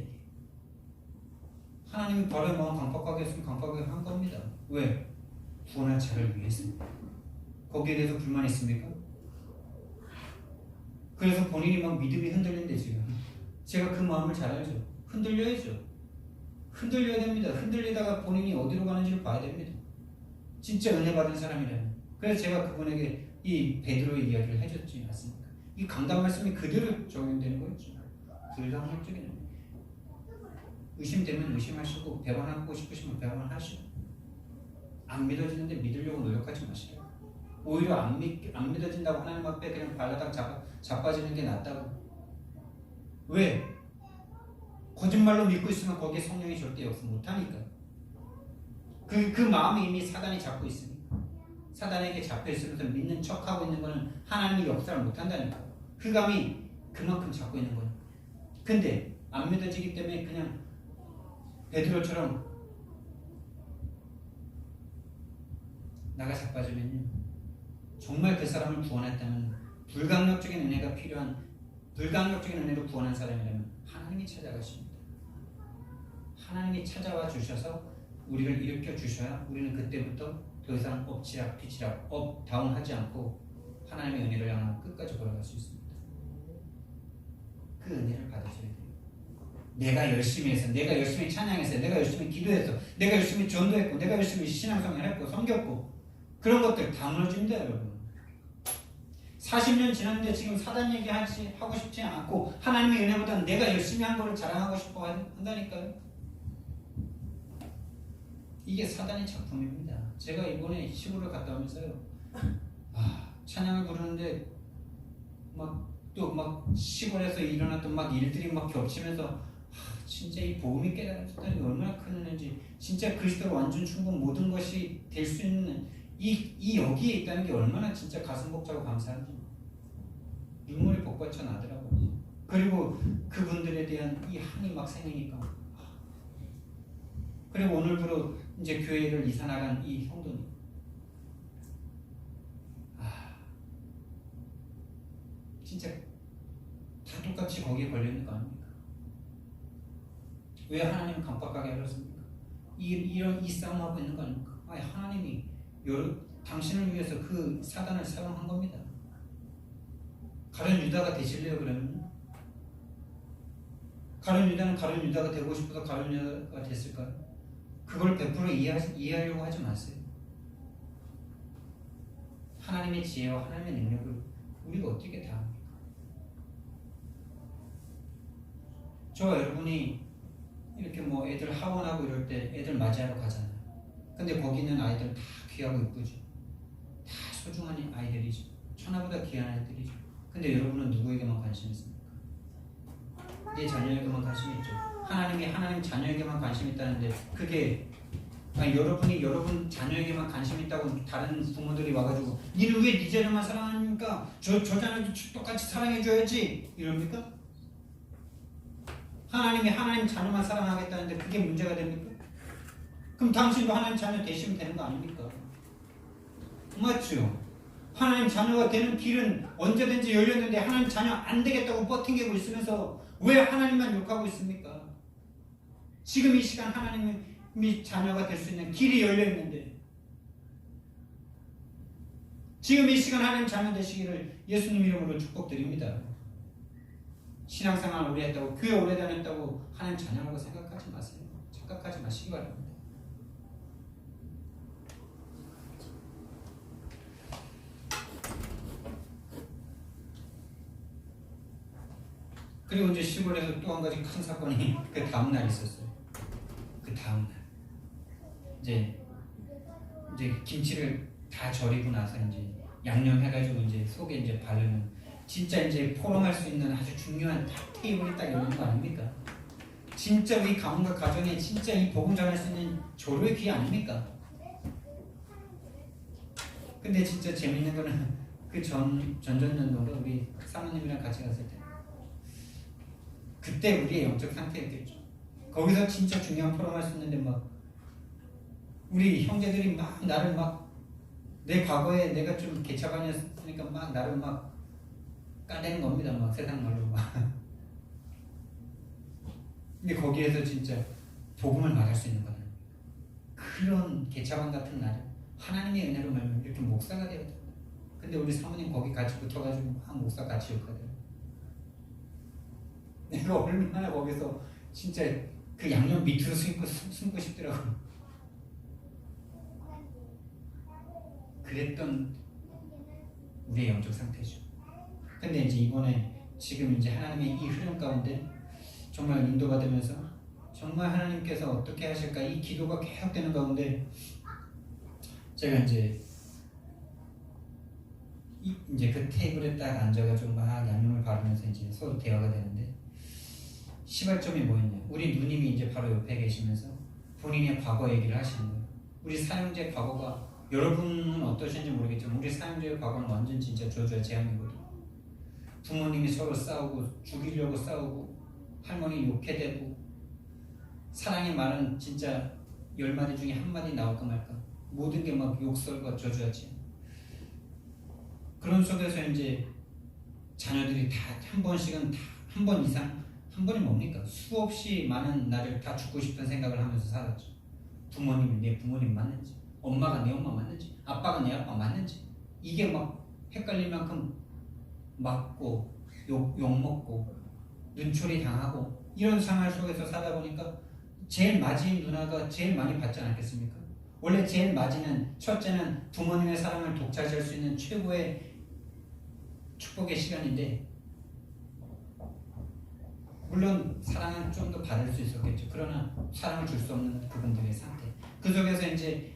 A: 하나님이 바로의 마음 강팍하게 했으면 강팍하게 한 겁니다. 왜? 구원한 자를 위해서입니다. 거기에 대해서 불만 있습니까? 그래서 본인이 막 믿음이 흔들린대 지금. 제가 그 마음을 잘 알죠. 흔들려야죠. 흔들려야 됩니다. 흔들리다가 본인이 어디로 가는지를 봐야 됩니다. 진짜 은혜 받은 사람이라면. 그래서 제가 그분에게 이 베드로의 이야기를 해줬지 않습니까? 이 강단 말씀이 그대로 적용되는 거였죠. 불강력적인 의심되면 의심하시고 배반하고 싶으시면 배반하시고, 안 믿어지는데 믿으려고 노력하지 마시고, 오히려 안 믿어진다고 하나님 앞에 그냥 발라당 자빠지는 게 낫다고. 왜? 거짓말로 믿고 있으면 거기에 성령이 절대 역사 못하니까. 그 마음이 이미 사단이 잡고 있으니까. 사단에게 잡혀 있으면서 믿는 척하고 있는 거는 하나님이 역사를 못한다니까. 그 감이 그만큼 잡고 있는 거니까. 근데 안 믿어지기 때문에 그냥 베드로처럼 나가 자빠지면요, 정말 그 사람을 구원했다면, 불강력적인 은혜가 필요한, 불강력적인 은혜로 구원한 사람이라면 하나님이 찾아가십니다. 하나님이 찾아와 주셔서 우리를 일으켜 주셔야 우리는 그때부터 더 이상 엎치락 뒤치락 업다운하지 않고 하나님의 은혜를 향한 끝까지 걸어갈 수 있습니다. 그 은혜를 받으셔야 돼요. 내가 열심히 해서, 내가 열심히 찬양해서, 내가 열심히 기도해서, 내가 열심히 전도했고, 내가 열심히 신앙생활했고 섬겼고, 그런 것들 다 무너집니다, 여러분. 40년 지났는데 지금 사단 얘기하고 싶지 않고 하나님의 은혜보다는 내가 열심히 한 거를 자랑하고 싶어 한다니까요. 이게 사단의 작품입니다. 제가 이번에 시골을 갔다 오면서요, 찬양을 부르는데 또 시골에서 일어났던 일들이 겹치면서 진짜 이 복음이 깨달아졌다는 게 얼마나 큰 은혜인지, 진짜 그리스도로 완전 충분 모든 것이 될 수 있는 이 여기에 있다는 게 얼마나 진짜 가슴 벅차고 감사한지 눈물이 복받쳐 나더라고요. 그리고 그분들에 대한 이 한이 막 생기니까, 그리고 오늘부로 이제 교회를 이사 나간 이 형도님, 진짜 다 똑같이 거기에 걸려있는 거 아닙니까? 왜 하나님은 강박하게 하셨습니까? 이 싸움하고 있는 거 아닙니까? 하나님이 당신을 위해서 그 사단을 사용한 겁니다. 가룟 유다가 되실래요? 그러면 가룟 유다는 가룟 유다가 되고 싶어서 가룟 유다가 됐을까요? 그걸 100% 이해하려고 하지 마세요. 하나님의 지혜와 하나님의 능력을 우리가 어떻게 다 합니까? 저와 여러분이 이렇게 애들 하원하고 이럴 때 애들 맞이하러 가잖아요. 근데 거기는 아이들 다 귀하고 이쁘죠. 다 소중한 아이들이죠. 천하보다 귀한 아이들이죠. 근데 여러분은 누구에게만 관심 있습니까? 내 자녀에게만 관심 있죠. 하나님이 하나님 자녀에게만 관심 있다는데, 그게 여러분이 여러분 자녀에게만 관심 있다고 다른 부모들이 와가지고 니는 왜 네 자녀만 사랑하니까 저 자녀도 똑같이 사랑해줘야지 이럽니까? 하나님이 하나님 자녀만 사랑하겠다는데 그게 문제가 됩니까? 그럼 당신도 하나님 자녀 되시면 되는 거 아닙니까? 맞죠? 하나님 자녀가 되는 길은 언제든지 열렸는데 하나님 자녀 안 되겠다고 버팅기고 있으면서 왜 하나님만 욕하고 있습니까? 지금 이 시간 하나님이 자녀가 될 수 있는 길이 열려있는데, 지금 이 시간 하나님 자녀 되시기를 예수님 이름으로 축복드립니다. 신앙생활 오래 했다고, 교회 오래 다녔다고 하나님 자녀라고 생각하지 마세요. 착각하지 마시기 바랍니다. 그리고 이제 시골에서 또 한 가지 큰 사건이 그 다음날 있었어요. 그 다음날 이제 김치를 다 절이고 나서 이제 양념해가지고 이제 속에 이제 바르는, 진짜 이제 포럼할 수 있는 아주 중요한 탑 테이블이 딱 열린 거 아닙니까? 진짜 우리 가문과 가정에 진짜 이 복음 전할 수 있는 조로의 기회 아닙니까? 근데 진짜 재밌는 거는 그 전전년도인가 우리 사모님이랑 같이 갔을 때 그때 우리의 영적 상태였겠죠. 거기서 진짜 중요한 포럼할 수 있는데 막 우리 형제들이 막 나를 막 내 과거에 내가 좀 개차반이었으니까 막 나를 막 까대는 겁니다. 막 세상 말로 막. 근데 거기에서 진짜 복음을 말할 수 있는 거는 그런 개차반 같은 나를 하나님의 은혜로 말면 이렇게 목사가 되었다. 근데 우리 사모님 거기 같이 붙어가지고 막 목사 같이 욕하더라고. 내가 얼마나 거기서 진짜 그 양념 밑으로 숨고 싶더라고. 그랬던 우리의 영적 상태죠. 근데 이제 이번에 지금 이제 하나님의 이 흐름 가운데 정말 인도받으면서 정말 하나님께서 어떻게 하실까 이 기도가 계속되는 가운데 제가 이제 그 테이블에 딱 앉아가지고 막 양념을 바르면서 이제 서로 대화가 되는데 시발점이 뭐였냐? 우리 누님이 이제 바로 옆에 계시면서 본인의 과거 얘기를 하시는 거예요. 우리 사형제 과거가 여러분은 어떠신지 모르겠지만 우리 사형제의 과거는 완전 진짜 저주와 재앙이거든요. 부모님이 서로 싸우고 죽이려고 싸우고 할머니 욕해대고 사랑의 말은 진짜 10마디 중에 한 마디 나올까 말까 모든 게 막 욕설과 저주하지. 그런 속에서 이제 자녀들이 다 한 번씩은 다 한 번 이상 한 번이 뭡니까? 수없이 많은 날을 다 죽고 싶은 생각을 하면서 살았죠. 부모님이 내 부모님 맞는지 엄마가 내 엄마 맞는지 아빠가 내 아빠 맞는지 이게 막 헷갈릴 만큼 맞고 욕먹고 눈초리 당하고 이런 상황 속에서 살다 보니까 제일 맞이인 누나가 제일 많이 받지 않았겠습니까? 원래 제일 맞이는 첫째는 부모님의 사랑을 독차지할 수 있는 최고의 축복의 시간인데 물론 사랑은 좀 더 받을 수 있었겠죠. 그러나 사랑을 줄 수 없는 그분들의 상태. 그 속에서 이제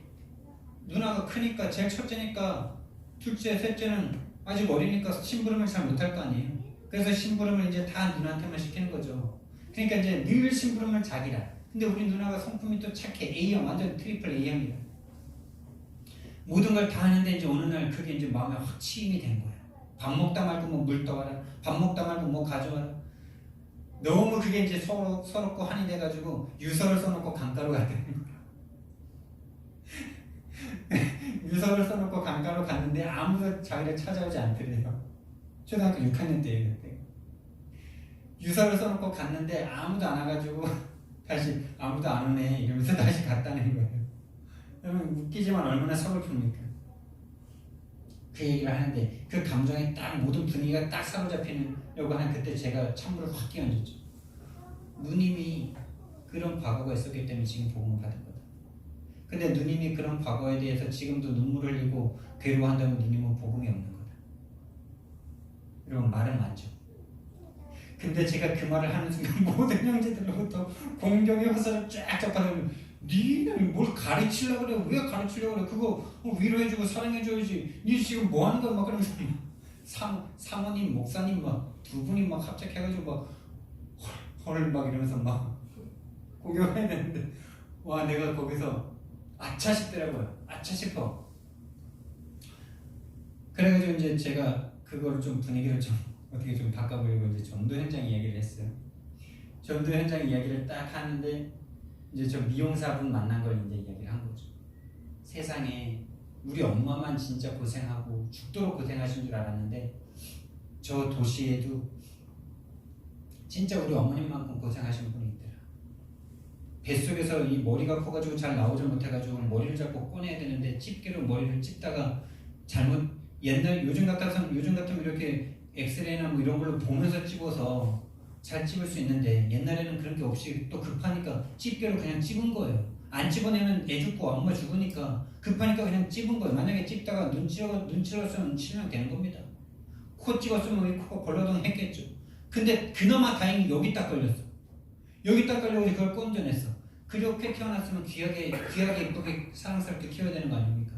A: 누나가 크니까 제일 첫째니까 둘째, 셋째는 아직 어리니까 심부름을 잘 못할 거 아니에요. 그래서 심부름을 이제 다 누나한테만 시키는 거죠. 그러니까 이제 늘 심부름을 자기라. 근데 우리 누나가 성품이 또 착해. A형, 완전 트리플 A형이라. 모든 걸 다 하는데 이제 어느 날 그게 이제 마음에 확 치임이 된 거야. 밥 먹다 말고 뭐 물 떠와라. 밥 먹다 말고 뭐 가져와라. 너무 그게 이제 서럽고 한이 돼가지고 유서를 써놓고 강가로 가더라고요. 유서를 써놓고 강가로 갔는데 아무도 자기를 찾아오지 않더래요. 초등학교 6학년 때예요. 그때. 유서를 써놓고 갔는데 아무도 안 와가지고 다시 아무도 안 오네 이러면서 다시 갔다는 거예요. 여러분 웃기지만 얼마나 서글픕니까? 그 얘기를 하는데 그 감정에 딱 모든 분위기가 딱 사로잡히려고 하는 그때 제가 찬물을 확 끼얹었죠. 누님이 그런 과거가 있었기 때문에 지금 복음을 받은 거다. 근데 누님이 그런 과거에 대해서 지금도 눈물을 흘리고 괴로워한다면 누님은 복음이 없는 거다. 여러분 말은 맞죠. 근데 제가 그 말을 하는 순간 모든 형제들로부터 공경의 화살을 쫙 접하면 니는 뭘 가르치려고 그래? 왜 가르치려고 그래? 그거 위로해주고 사랑해줘야지. 니 지금 뭐 하는 거야? 막 그러면서 사모님, 목사님 막 두 분이 막 갑자기 해가지고 막 헐 막 이러면서 막 공경해야 되는데 와 내가 거기서 아차 싶더라고요. 아차 싶어. 그래가지고 이제 제가 그걸 좀 분위기를 좀 어떻게 좀 바꿔보려고 이제 전도 현장 이야기를 했어요. 전도 현장 이야기를 딱 하는데 이제 저 미용사분 만난 걸 이제 이야기를 한 거죠. 세상에 우리 엄마만 진짜 고생하고 죽도록 고생하신 줄 알았는데 저 도시에도 진짜 우리 어머님만큼 고생하신 분이 있더라. 뱃속에서 이 머리가 커가지고 잘 나오지 못해가지고 머리를 잡고 꺼내야 되는데 집게로 머리를 찝다가 잘못 요즘 같으면 이렇게 엑스레이나 뭐 이런 걸로 보면서 찝어서 잘 찝을 수 있는데 옛날에는 그런 게 없이 또 급하니까 집게로 그냥 찝은 거예요. 안 찝어내면 애 죽고 엄마 죽으니까 급하니까 그냥 찝은 거예요. 만약에 찝다가 눈 찔렀으면 치면 되는 겁니다. 코 찍었으면 우리 코가 벌러덩 했겠죠. 근데 그나마 다행히 여기 딱 걸렸어. 여기 딱 걸려서 그걸 건져냈어. 그렇게 태어났으면 귀하게 예쁘게 사랑스럽게 키워야 되는 거 아닙니까?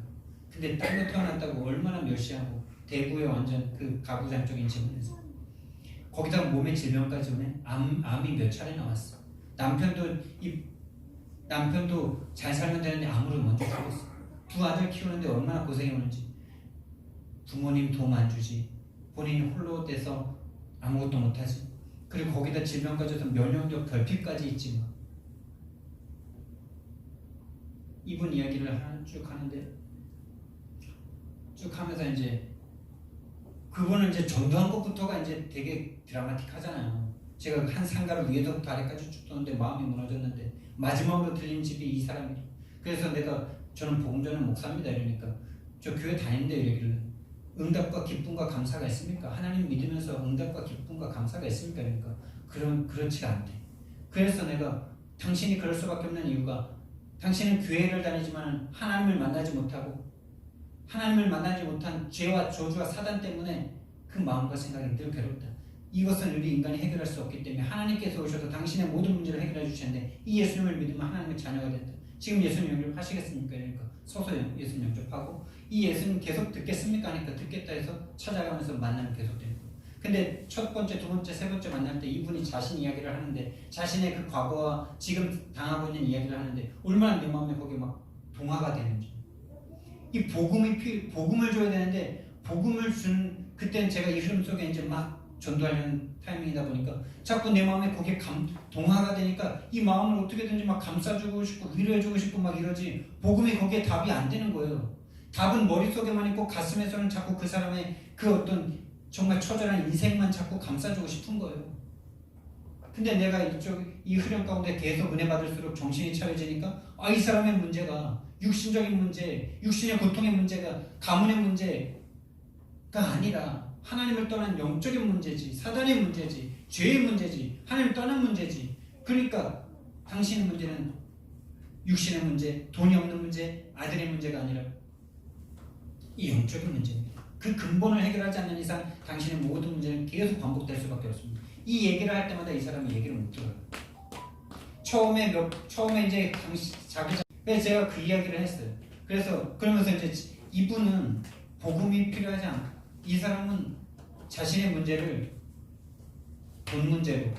A: 근데 딸로 태어났다고 얼마나 멸시하고 대구에 완전 그 가부장적인 집안에서 거기다가 몸에 질병까지 오네. 암이 몇 차례 나왔어. 남편도 잘 살면 되는데 암으로 먼저 죽었어. 두 아들 키우는데 얼마나 고생이 오는지. 부모님 도움 안 주지. 본인이 홀로 돼서 아무것도 못하지. 그리고 거기다 질병 가져서 면역력 결핍까지 있지 뭐. 이분 이야기를 쭉 하는데 쭉 하면서 이제 그분은 이제 전도한 것부터가 이제 되게 드라마틱하잖아요. 제가 한 상가를 위에서부터 아래까지 쭉 도는데 마음이 무너졌는데 마지막으로 들린 집이 이 사람이래. 그래서 저는 복음 전하는 목사입니다. 이러니까 저 교회 다니는데 이러길래 응답과 기쁨과 감사가 있습니까? 하나님 믿으면서 응답과 기쁨과 감사가 있습니까? 그러니까 그렇지가 않대. 그래서 내가 당신이 그럴 수밖에 없는 이유가 당신은 교회를 다니지만 하나님을 만나지 못하고 하나님을 만나지 못한 죄와 저주와 사단 때문에 그 마음과 생각이 늘 괴롭다. 이것은 우리 인간이 해결할 수 없기 때문에 하나님께서 오셔서 당신의 모든 문제를 해결해 주시는데 이 예수님을 믿으면 하나님의 자녀가 된다. 지금 예수님 영접하시겠습니까? 그러니까 서서 예수님 영접하고 이 예수님 계속 듣겠습니까? 하니까 듣겠다 해서 찾아가면서 만나면 계속 되는 거예요. 근데 첫 번째, 두 번째, 세 번째 만날 때 이분이 자신 이야기를 하는데 자신의 그 과거와 지금 당하고 있는 이야기를 하는데 얼마나 내 마음에 거기에 막 동화가 되는지. 이 복음을 줘야 되는데 복음을 준 그때는 제가 이 흐름 속에 이제 막 전도하려는 타이밍이다 보니까 자꾸 내 마음에 거기에 동화가 되니까 이 마음을 어떻게든지 막 감싸주고 싶고 위로해주고 싶고 막 이러지 복음이 거기에 답이 안 되는 거예요. 답은 머릿속에만 있고 가슴에서는 자꾸 그 사람의 그 어떤 정말 처절한 인생만 자꾸 감싸주고 싶은 거예요. 근데 내가 이 흐름 가운데 계속 은혜 받을수록 정신이 차려지니까 이 사람의 문제가 육신적인 문제, 육신의 고통의 문제가 가문의 문제가 아니라 하나님을 떠난 영적인 문제지, 사단의 문제지, 죄의 문제지, 하나님을 떠난 문제지. 그러니까 당신의 문제는 육신의 문제, 돈이 없는 문제, 아들의 문제가 아니라 이 영적인 문제입니다. 그 근본을 해결하지 않는 이상 당신의 모든 문제는 계속 반복될 수밖에 없습니다. 이 얘기를 할 때마다 이 사람이 얘기를 못 들어요. 처음에 이제 그래서 제가 그 이야기를 했어요. 그러면서 이제 이분은 복음이 필요하지 않고 이 사람은 자신의 문제를 돈 문제로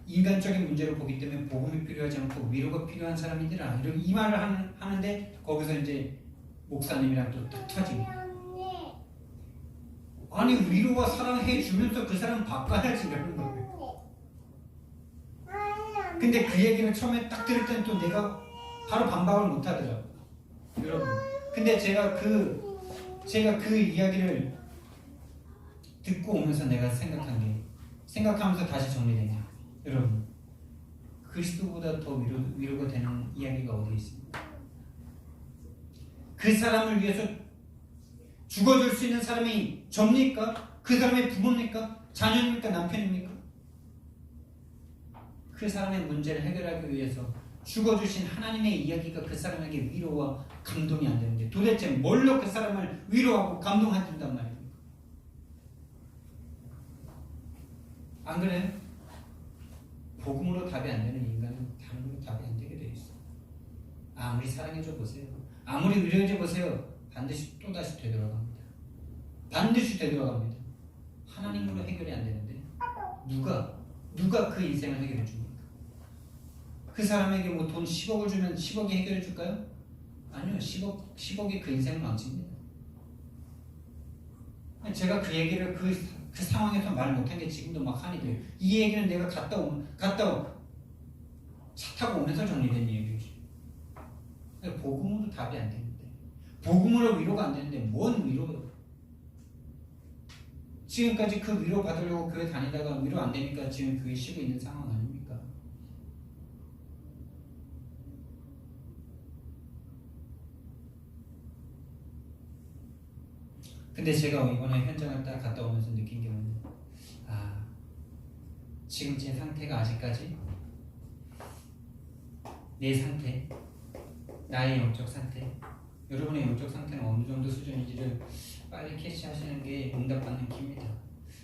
A: 인간적인 문제로 보기 때문에 복음이 필요하지 않고 위로가 필요한 사람이더라. 이 말을 하는데 거기서 이제 목사님이랑 또 탁 터지고 아니 위로와 사랑해 주면서 그 사람 바꿔야지 이러는 거예요. 근데 그 얘기를 처음에 딱 들을 때는 또 내가 바로 반박을 못 하더라고요. 여러분. 근데 제가 그 이야기를 듣고 오면서 내가 생각하면서 다시 정리된 게 여러분 그리스도보다 더 위로가 되는 이야기가 어디 있습니까? 그 사람을 위해서 죽어줄 수 있는 사람이 접니까? 그 사람의 부모입니까? 자녀입니까? 남편입니까? 그 사람의 문제를 해결하기 위해서 죽어주신 하나님의 이야기가 그 사람에게 위로와 감동이 안 되는데 도대체 뭘로 그 사람을 위로하고 감동해준단 말입니까? 안 그래요? 복음으로 답이 안 되는 인간은 다른 걸로 답이 안 되게 돼 있어. 아무리 사랑해줘 보세요. 아무리 위로해줘 보세요. 반드시 또다시 되돌아갑니다. 반드시 되돌아갑니다. 하나님으로 해결이 안 되는데 누가 그 인생을 해결해 줍니까? 그 사람에게 뭐 돈 10억을 주면 10억이 해결해 줄까요? 아니요. 10억이 그 인생을 망칩니다. 제가 그 얘기를 그 상황에서 말 못한 게 지금도 막 한이 돼요. 이 얘기는 내가 차 타고 오면서 정리된 얘기지. 복음으로 답이 안 되는데 복음으로 위로가 안 되는데 뭔 위로요? 지금까지 그 위로 받으려고 교회 다니다가 위로 안 되니까 지금 교회 쉬고 있는 상황 아닙니까? 근데 제가 이번에 현장을 딱 갔다 오면서 느낀 게 뭐냐면 지금 제 상태가 아직까지 내 상태, 나의 영적 상태, 여러분의 영적 상태는 어느 정도 수준인지를 빨리 캐치하시는 게 응답받는 기입니다.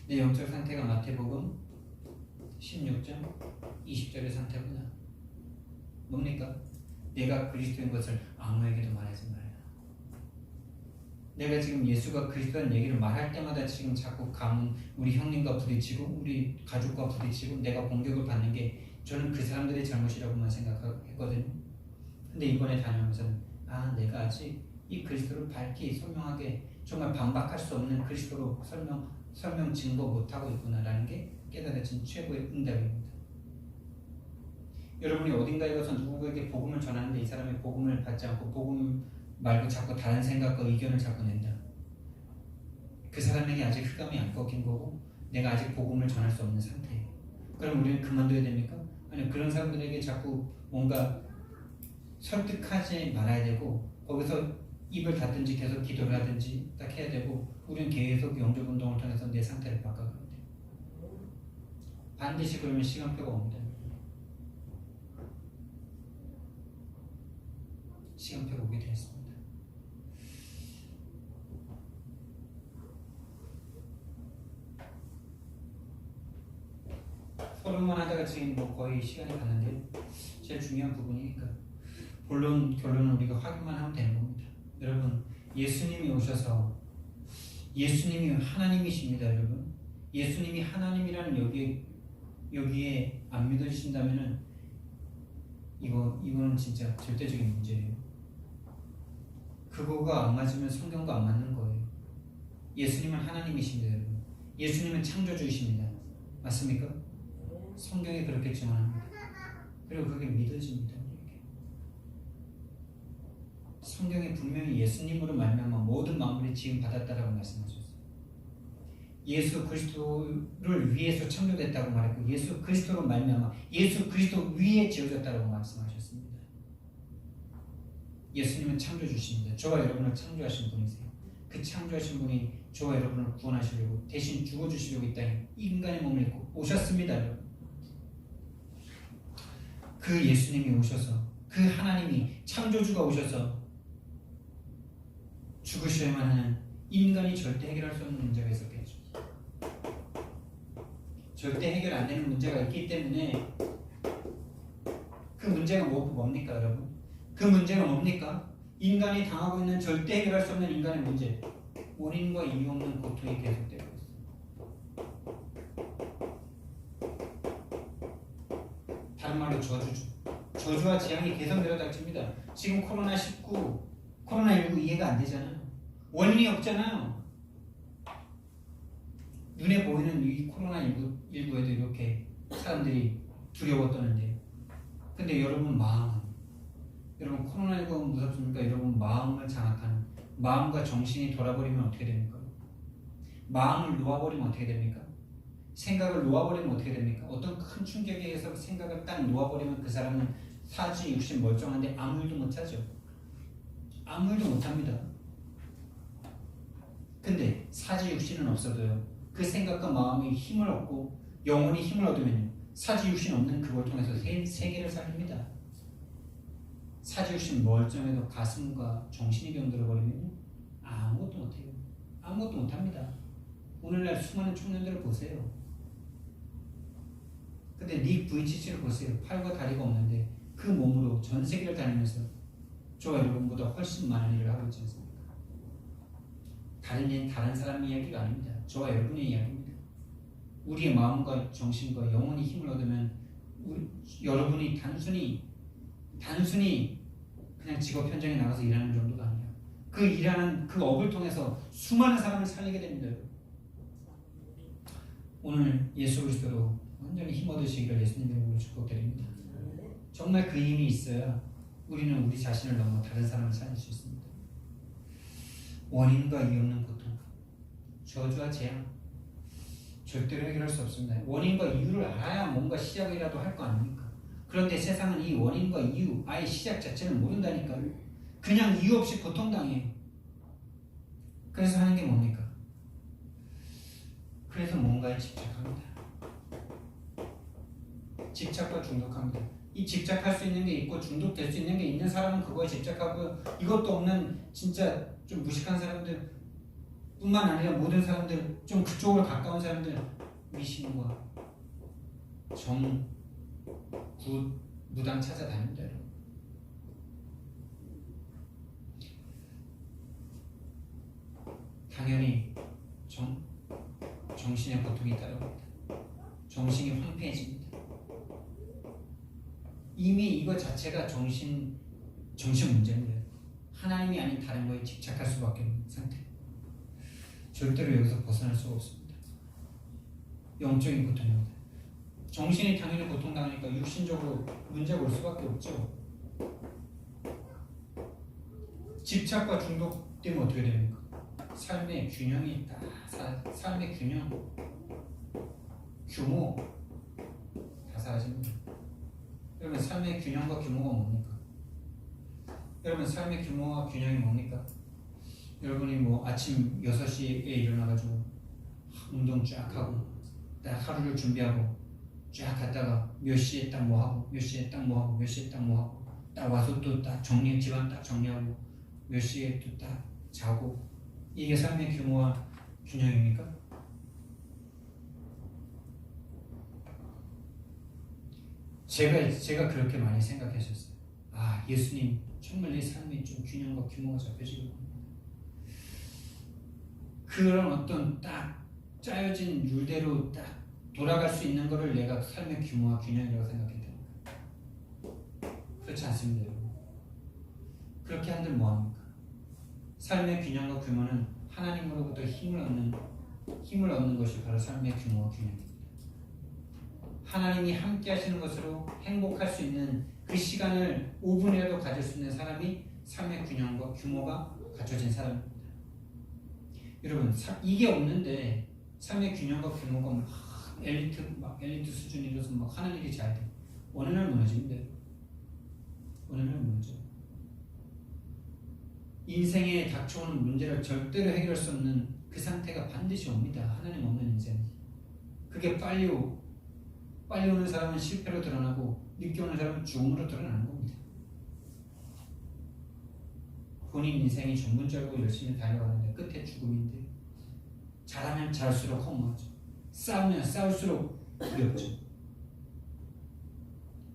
A: 내 영적 상태가 마태복음 16장 20절의 상태구나. 뭡니까? 내가 그리스도인 것을 아무에게도 말하지 말라. 내가 지금 예수가 그리스도라는 얘기를 말할 때마다 지금 자꾸 우리 형님과 부딪히고 우리 가족과 부딪히고 내가 공격을 받는 게 저는 그 사람들의 잘못이라고만 생각했거든요. 근데 이번에 다녀오면서는 내가 아직 이 그리스도를 밝히 소명하게 정말 반박할 수 없는 그리스도로 설명 증거 못하고 있구나라는 게 깨달아진 최고의 응답입니다. 여러분이 어딘가에 가서 누구에게 복음을 전하는데 이 사람이 복음을 받지 않고 복음 말고 자꾸 다른 생각과 의견을 자꾸 낸다. 그 사람에게 아직 흑암이 안 꺾인 거고 내가 아직 복음을 전할 수 없는 상태예요. 그럼 우리는 그만둬야 됩니까? 아니, 그런 사람들에게 자꾸 뭔가 설득하지 말아야 되고 거기서 입을 닫든지 계속 기도를 하든지 딱 해야 되고 우리는 계속 영접 운동을 통해서 내 상태를 바꿔가야 돼요. 반드시 그러면 시간표가 옵니다. 시간표가 오게 되었습니다. 서론만 하다가 지금 거의 시간이 갔는데 제일 중요한 부분이니까 결론은 우리가 확인만 하면 되는 겁니다. 여러분, 예수님이 오셔서 예수님이 하나님이십니다. 여러분, 예수님이 하나님이라는 여기에 안 믿어지신다면은 이거는 진짜 절대적인 문제예요. 그거가 안 맞으면 성경과 안 맞는 거예요. 예수님은 하나님이십니다. 여러분, 예수님은 창조주이십니다. 맞습니까? 성경이 그렇게 증언합니다. 그리고 그게 믿어집니다. 성경에 분명히 예수님으로 말미암아 모든 만물이 지음 받았다라고 말씀하셨어요. 예수 그리스도를 위해서 창조됐다고 말했고 예수 그리스도로 말미암아 예수 그리스도 위에 지어졌다고 말씀하셨습니다. 예수님은 창조주십니다. 저와 여러분을 창조하신 분이세요. 그 창조하신 분이 저와 여러분을 구원하시려고 대신 죽어주시려고 이 땅에 인간의 몸을 입고 오셨습니다. 여러분. 그 예수님이 오셔서 그 하나님이 창조주가 오셔서 죽으셔야만 하는 인간이 절대 해결할 수 없는 문제가 있었겠죠. 절대 해결 안 되는 문제가 있기 때문에 그 문제가 뭡니까 여러분? 그 문제가 뭡니까? 인간이 당하고 있는 절대 해결할 수 없는 인간의 문제, 원인과 이유 없는 고통이 계속되고 있어요. 다른 말로 저주와 재앙이 계속 내려닥칩니다. 지금 코로나19 이해가 안 되잖아요. 원인이 없잖아요. 눈에 보이는 이 코로나19에도 이렇게 사람들이 두려워 떠는데, 근데 여러분 여러분 코로나19가 무섭습니까? 여러분 마음을 장악하는, 마음과 정신이 돌아버리면 어떻게 됩니까? 마음을 놓아버리면 어떻게 됩니까? 생각을 놓아버리면 어떻게 됩니까? 어떤 큰 충격에 의해서 생각을 딱 놓아버리면 그 사람은 사지 육신 멀쩡한데 아무 일도 못하죠. 아무 일도 못합니다. 근데 사지 육신은 없어도요, 그 생각과 마음이 힘을 얻고 영혼이 힘을 얻으면요, 사지 육신 없는 그걸 통해서 세계를 살립니다. 사지 육신 멀쩡해도 가슴과 정신이 병들어버리면 아무것도 못해요. 아무것도 못합니다. 오늘날 수많은 청년들을 보세요. 근데 닉 부이치치를 보세요. 팔과 다리가 없는데 그 몸으로 전 세계를 다니면서 저와 여러분보다 훨씬 많은 일을 하고 있지 않습니까? 다른 사람 이야기가 아닙니다. 저와 여러분의 이야기입니다. 우리의 마음과 정신과 영혼이 힘을 얻으면 여러분이 단순히 그냥 직업 현장에 나가서 일하는 정도가 아니에요. 그 일하는 그 업을 통해서 수많은 사람을 살리게 됩니다. 오늘 예수 그리스도로 완전히 힘 얻으시기를 예수님의 이름으로 축복드립니다. 정말 그 힘이 있어야 우리는 우리 자신을 넘어 다른 사람을 살릴 수 있습니다. 원인과 이유 없는 고통, 저주와 재앙, 절대로 해결할 수 없습니다. 원인과 이유를 알아야 뭔가 시작이라도 할 거 아닙니까? 그런데 세상은 이 원인과 이유, 아예 시작 자체를 모른다니까요. 그냥 이유 없이 고통당해요. 그래서 하는 게 뭡니까? 그래서 뭔가에 집착합니다. 집착과 중독합니다. 이 집착할 수 있는 게 있고 중독될 수 있는 게 있는 사람은 그거에 집착하고요. 이것도 없는 진짜 좀 무식한 사람들 뿐만 아니라 모든 사람들, 좀 그쪽으로 가까운 사람들, 미신과 무당 찾아다닙니다. 당연히 정신의 고통이 따라옵니다. 정신이 황폐해집니다. 이미 이거 자체가 정신 문제입니다. 하나님이 아닌 다른 거에 집착할 수밖에 없는 상태. 절대로 여기서 벗어날 수가 없습니다. 영적인 고통입니다. 정신이 당연히 고통당하니까 육신적으로 문제가 올 수밖에 없죠. 집착과 중독되면 어떻게 됩니까? 삶의 균형이 있다. 삶의 균형, 규모 다 사라집니다. 여러분 삶의 균형과 규모가 뭡니까? 여러분 삶의 규모와 균형이 뭡니까? 여러분이 뭐 아침 6시에 일어나가지고 운동 쫙 하고 딱 하루를 준비하고 쫙 갔다가 몇 시에 딱 뭐 하고 몇 시에 딱 뭐 하고 몇 시에 딱 뭐 하고 딱 와서 또 딱 정리 집안 딱 정리하고 몇 시에 또 딱 자고 이게 삶의 규모와 균형입니까? 제가 그렇게 많이 생각했었어요. 아, 예수님 정말 내 삶이 좀 균형과 규모가 잡혀지고 그런 어떤 딱 짜여진 룰대로 딱 돌아갈 수 있는 것을 내가 삶의 규모와 균형이라고 생각했다. 그렇지 않습니다, 여러분. 그렇게 한들 뭐합니까? 삶의 균형과 규모는 하나님으로부터 힘을 얻는 것이 바로 삶의 규모와 균형입니다. 하나님이 함께 하시는 것으로 행복할 수 있는 그 시간을 5분이라도 가질 수 있는 사람이 삶의 균형과 규모가 갖춰진 사람입니다. 여러분, 이게 없는데 삶의 균형과 규모가 막 엘리트 수준이라서 막 하는 일이 잘 돼. 어느 날 무너집니다. 어느 날 무너져. 인생에 닥쳐오는 문제를 절대로 해결할 수 없는 그 상태가 반드시 옵니다. 하나님 없는 인생. 그게 빨리 오는 사람은 실패로 드러나고 늦게 오는 사람은 죽음으로 드러나는 겁니다. 본인 인생이 전문 줄 알고 열심히 달려가는데 끝에 죽음인데 잘하면 잘할수록 허무하죠. 싸우면 싸울수록 두렵죠.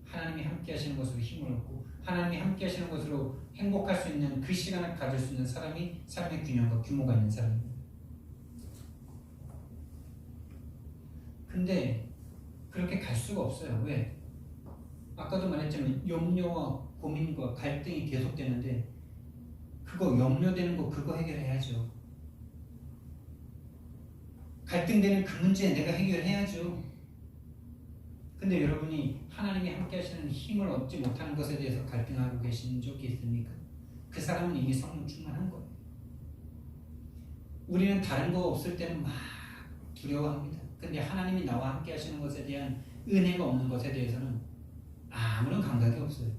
A: 하나님이 함께 하시는 것으로 힘을 얻고 하나님이 함께 하시는 것으로 행복할 수 있는 그 시간을 가질 수 있는 사람이 삶의 균형과 규모가 있는 사람입니다. 근데 그렇게 갈 수가 없어요. 왜? 아까도 말했지만 염려와 고민과 갈등이 계속되는데 그거 염려되는 거 그거 해결해야죠. 갈등되는 그 문제 내가 해결해야죠. 근데 여러분이 하나님이 함께 하시는 힘을 얻지 못하는 것에 대해서 갈등하고 계신 적이 있습니까? 그 사람은 이미 성령 충만한 거예요. 우리는 다른 거 없을 때는 막 두려워합니다. 근데 하나님이 나와 함께 하시는 것에 대한 은혜가 없는 것에 대해서는 아무런 감각이 없어요.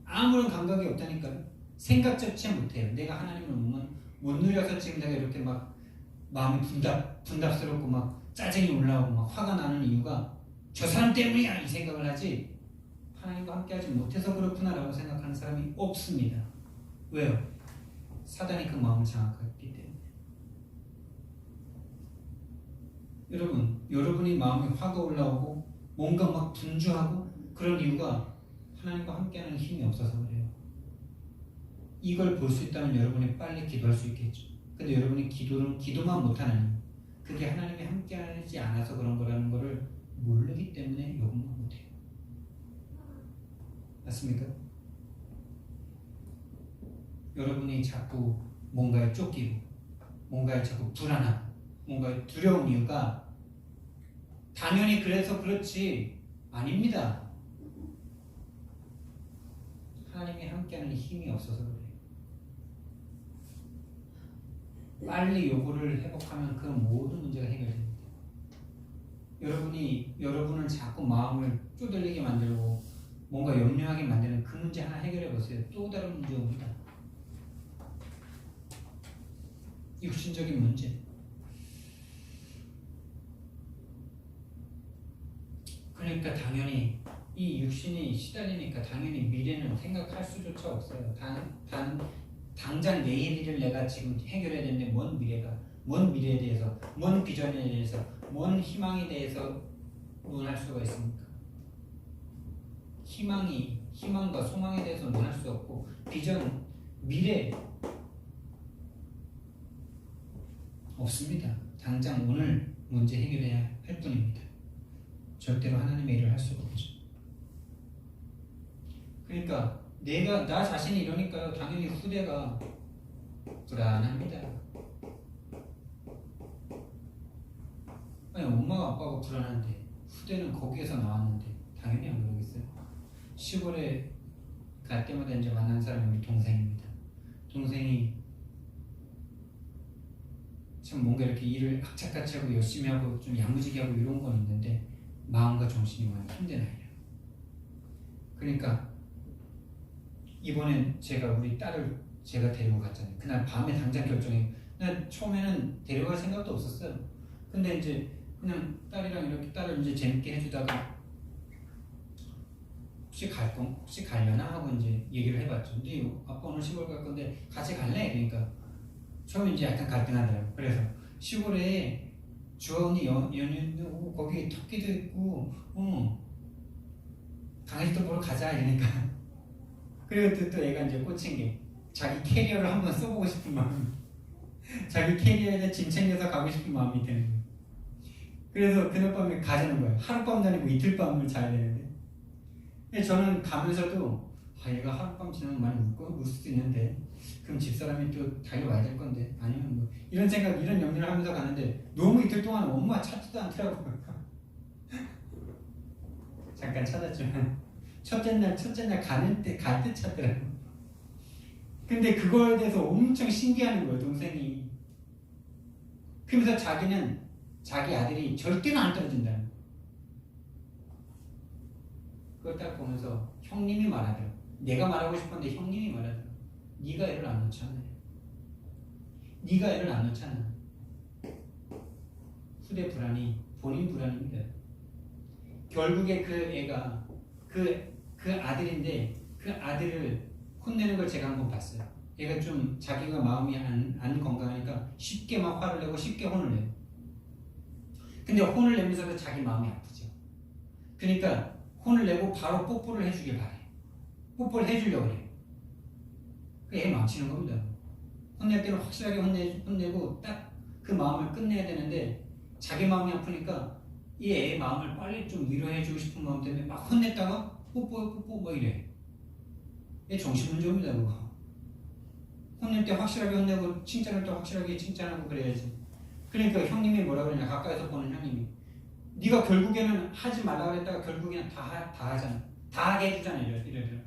A: 아무런 감각이 없다니까요. 생각조차 못해요. 내가 하나님을 못 누려서 지금 내가 이렇게 막 마음이 분답스럽고 막 짜증이 올라오고 막 화가 나는 이유가 저 사람 때문이야 이 생각을 하지 하나님과 함께하지 못해서 그렇구나라고 생각하는 사람이 없습니다. 왜요? 사단이 그 마음을 장악했기 때문에. 여러분이 마음에 화가 올라오고 뭔가 막 분주하고 그런 이유가 하나님과 함께하는 힘이 없어서 그래요. 이걸 볼 수 있다면 여러분이 빨리 기도할 수 있겠죠. 근데 여러분이 기도만 못하는 이유, 그게 하나님이 함께하지 않아서 그런 거라는 거를 모르기 때문에 요구만 못해요. 맞습니까? 여러분이 자꾸 뭔가에 쫓기고 뭔가에 자꾸 불안하고 뭔가에 두려운 이유가 당연히 그래서 그렇지 아닙니다. 하나님이 함께하는 힘이 없어서 그래요. 빨리 요구를 회복하면 그 모든 문제가 해결됩니다. 여러분을 자꾸 마음을 쪼들리게 만들고 뭔가 염려하게 만드는 그 문제 하나 해결해 보세요. 또 다른 문제 옵니다. 육신적인 문제. 그러니까 당연히 이 육신이 시달리니까 당연히 미래는 생각할 수조차 없어요. 당장 내일 일을 내가 지금 해결해야 되는데 뭔 미래에 대해서, 뭔 비전에 대해서, 뭔 희망에 대해서 논할 수가 있습니까? 희망과 소망에 대해서 논할 수 없고 비전, 미래 없습니다. 당장 오늘 문제 해결해야 할 뿐입니다. 절대로 하나님의 일을 할 수가 없죠. 그러니까 나 자신이 이러니까요. 당연히 후대가 불안합니다. 아니 엄마가 아빠가 불안한데 후대는 거기에서 나왔는데 당연히 안 그러겠어요. 시골에 갈 때마다 이제 만난 사람이 우리 동생입니다. 동생이 참 뭔가 이렇게 일을 악착같이 하고 열심히 하고 좀 야무지게 하고 이런 건 있는데 마음과 정신이 많이 힘든 아이예요. 그러니까 이번엔 제가 우리 딸을 제가 데리고 갔잖아요. 그날 밤에 당장 결정해. 난 처음에는 데려갈 생각도 없었어요. 근데 이제 그냥 딸이랑 이렇게 딸을 이제 재밌게 해주다가 혹시 가려나 하고 이제 얘기를 해봤죠. 근데 아빠 오늘 시골 갈 건데 같이 갈래? 그러니까 처음에 이제 약간 갈등하더라고요. 그래서 시골에 주원이 연휴 거기 토끼도 있고 강아지도 보러 가자 이러니까 그리고 또 애가 이제 꽂힌 게 자기 캐리어를 한번 써보고 싶은 마음, 자기 캐리어에 짐 챙겨서 가고 싶은 마음이 드는 거예요. 그래서 그날 밤에 가자는 거예요. 하룻밤도 아니고 이틀 밤을 자야 되는데. 근데 저는 가면서도 얘가 하룻밤 지나면 많이 울 수도 있는데 그럼 집사람이 또 달려와야 될 건데 아니면 뭐 이런 생각, 이런 염려를 하면서 가는데 너무 이틀 동안 엄마 찾지도 않더라고요. 잠깐 찾았지만 첫째 날 갈 때 찾더라고요. 근데 그거에 대해서 엄청 신기하는 거예요, 동생이. 그러면서 자기는 자기 아들이 절대로 안 떨어진다는 거예요. 그걸 딱 보면서 형님이 말하더라고요. 내가 말하고 싶었는데 형님이 말하더라고요. 네가 애를 안 놓잖아요. 네가 애를 안 놓잖아. 후대 불안이 본인 불안입니다. 결국에 그 애가 그 아들인데 그 아들을 혼내는 걸 제가 한번 봤어요. 얘가 좀 자기가 마음이 안 건강하니까 쉽게 막 화를 내고 쉽게 혼을 내요. 근데 혼을 내면서도 자기 마음이 아프죠. 그러니까 혼을 내고 바로 뽀뽀를 해주길 바래. 뽀뽀를 해주려고 그래요. 애 망치는 겁니다. 혼낼 때는 확실하게 혼내고 딱 그 마음을 끝내야 되는데 자기 마음이 아프니까 이 애의 마음을 빨리 좀 위로해주고 싶은 마음 때문에 막 혼냈다가 뽀뽀 뭐 이래. 얘 정신문제입니다. 그거. 혼낼 때 확실하게 혼내고 칭찬할 때 확실하게 칭찬하고 그래야지. 그러니까 형님이 뭐라 그러냐, 가까이서 보는 형님이 네가 결국에는 하지 말라 그랬다가 결국에는 다 하잖아. 다 하게 해주잖아. 이래요.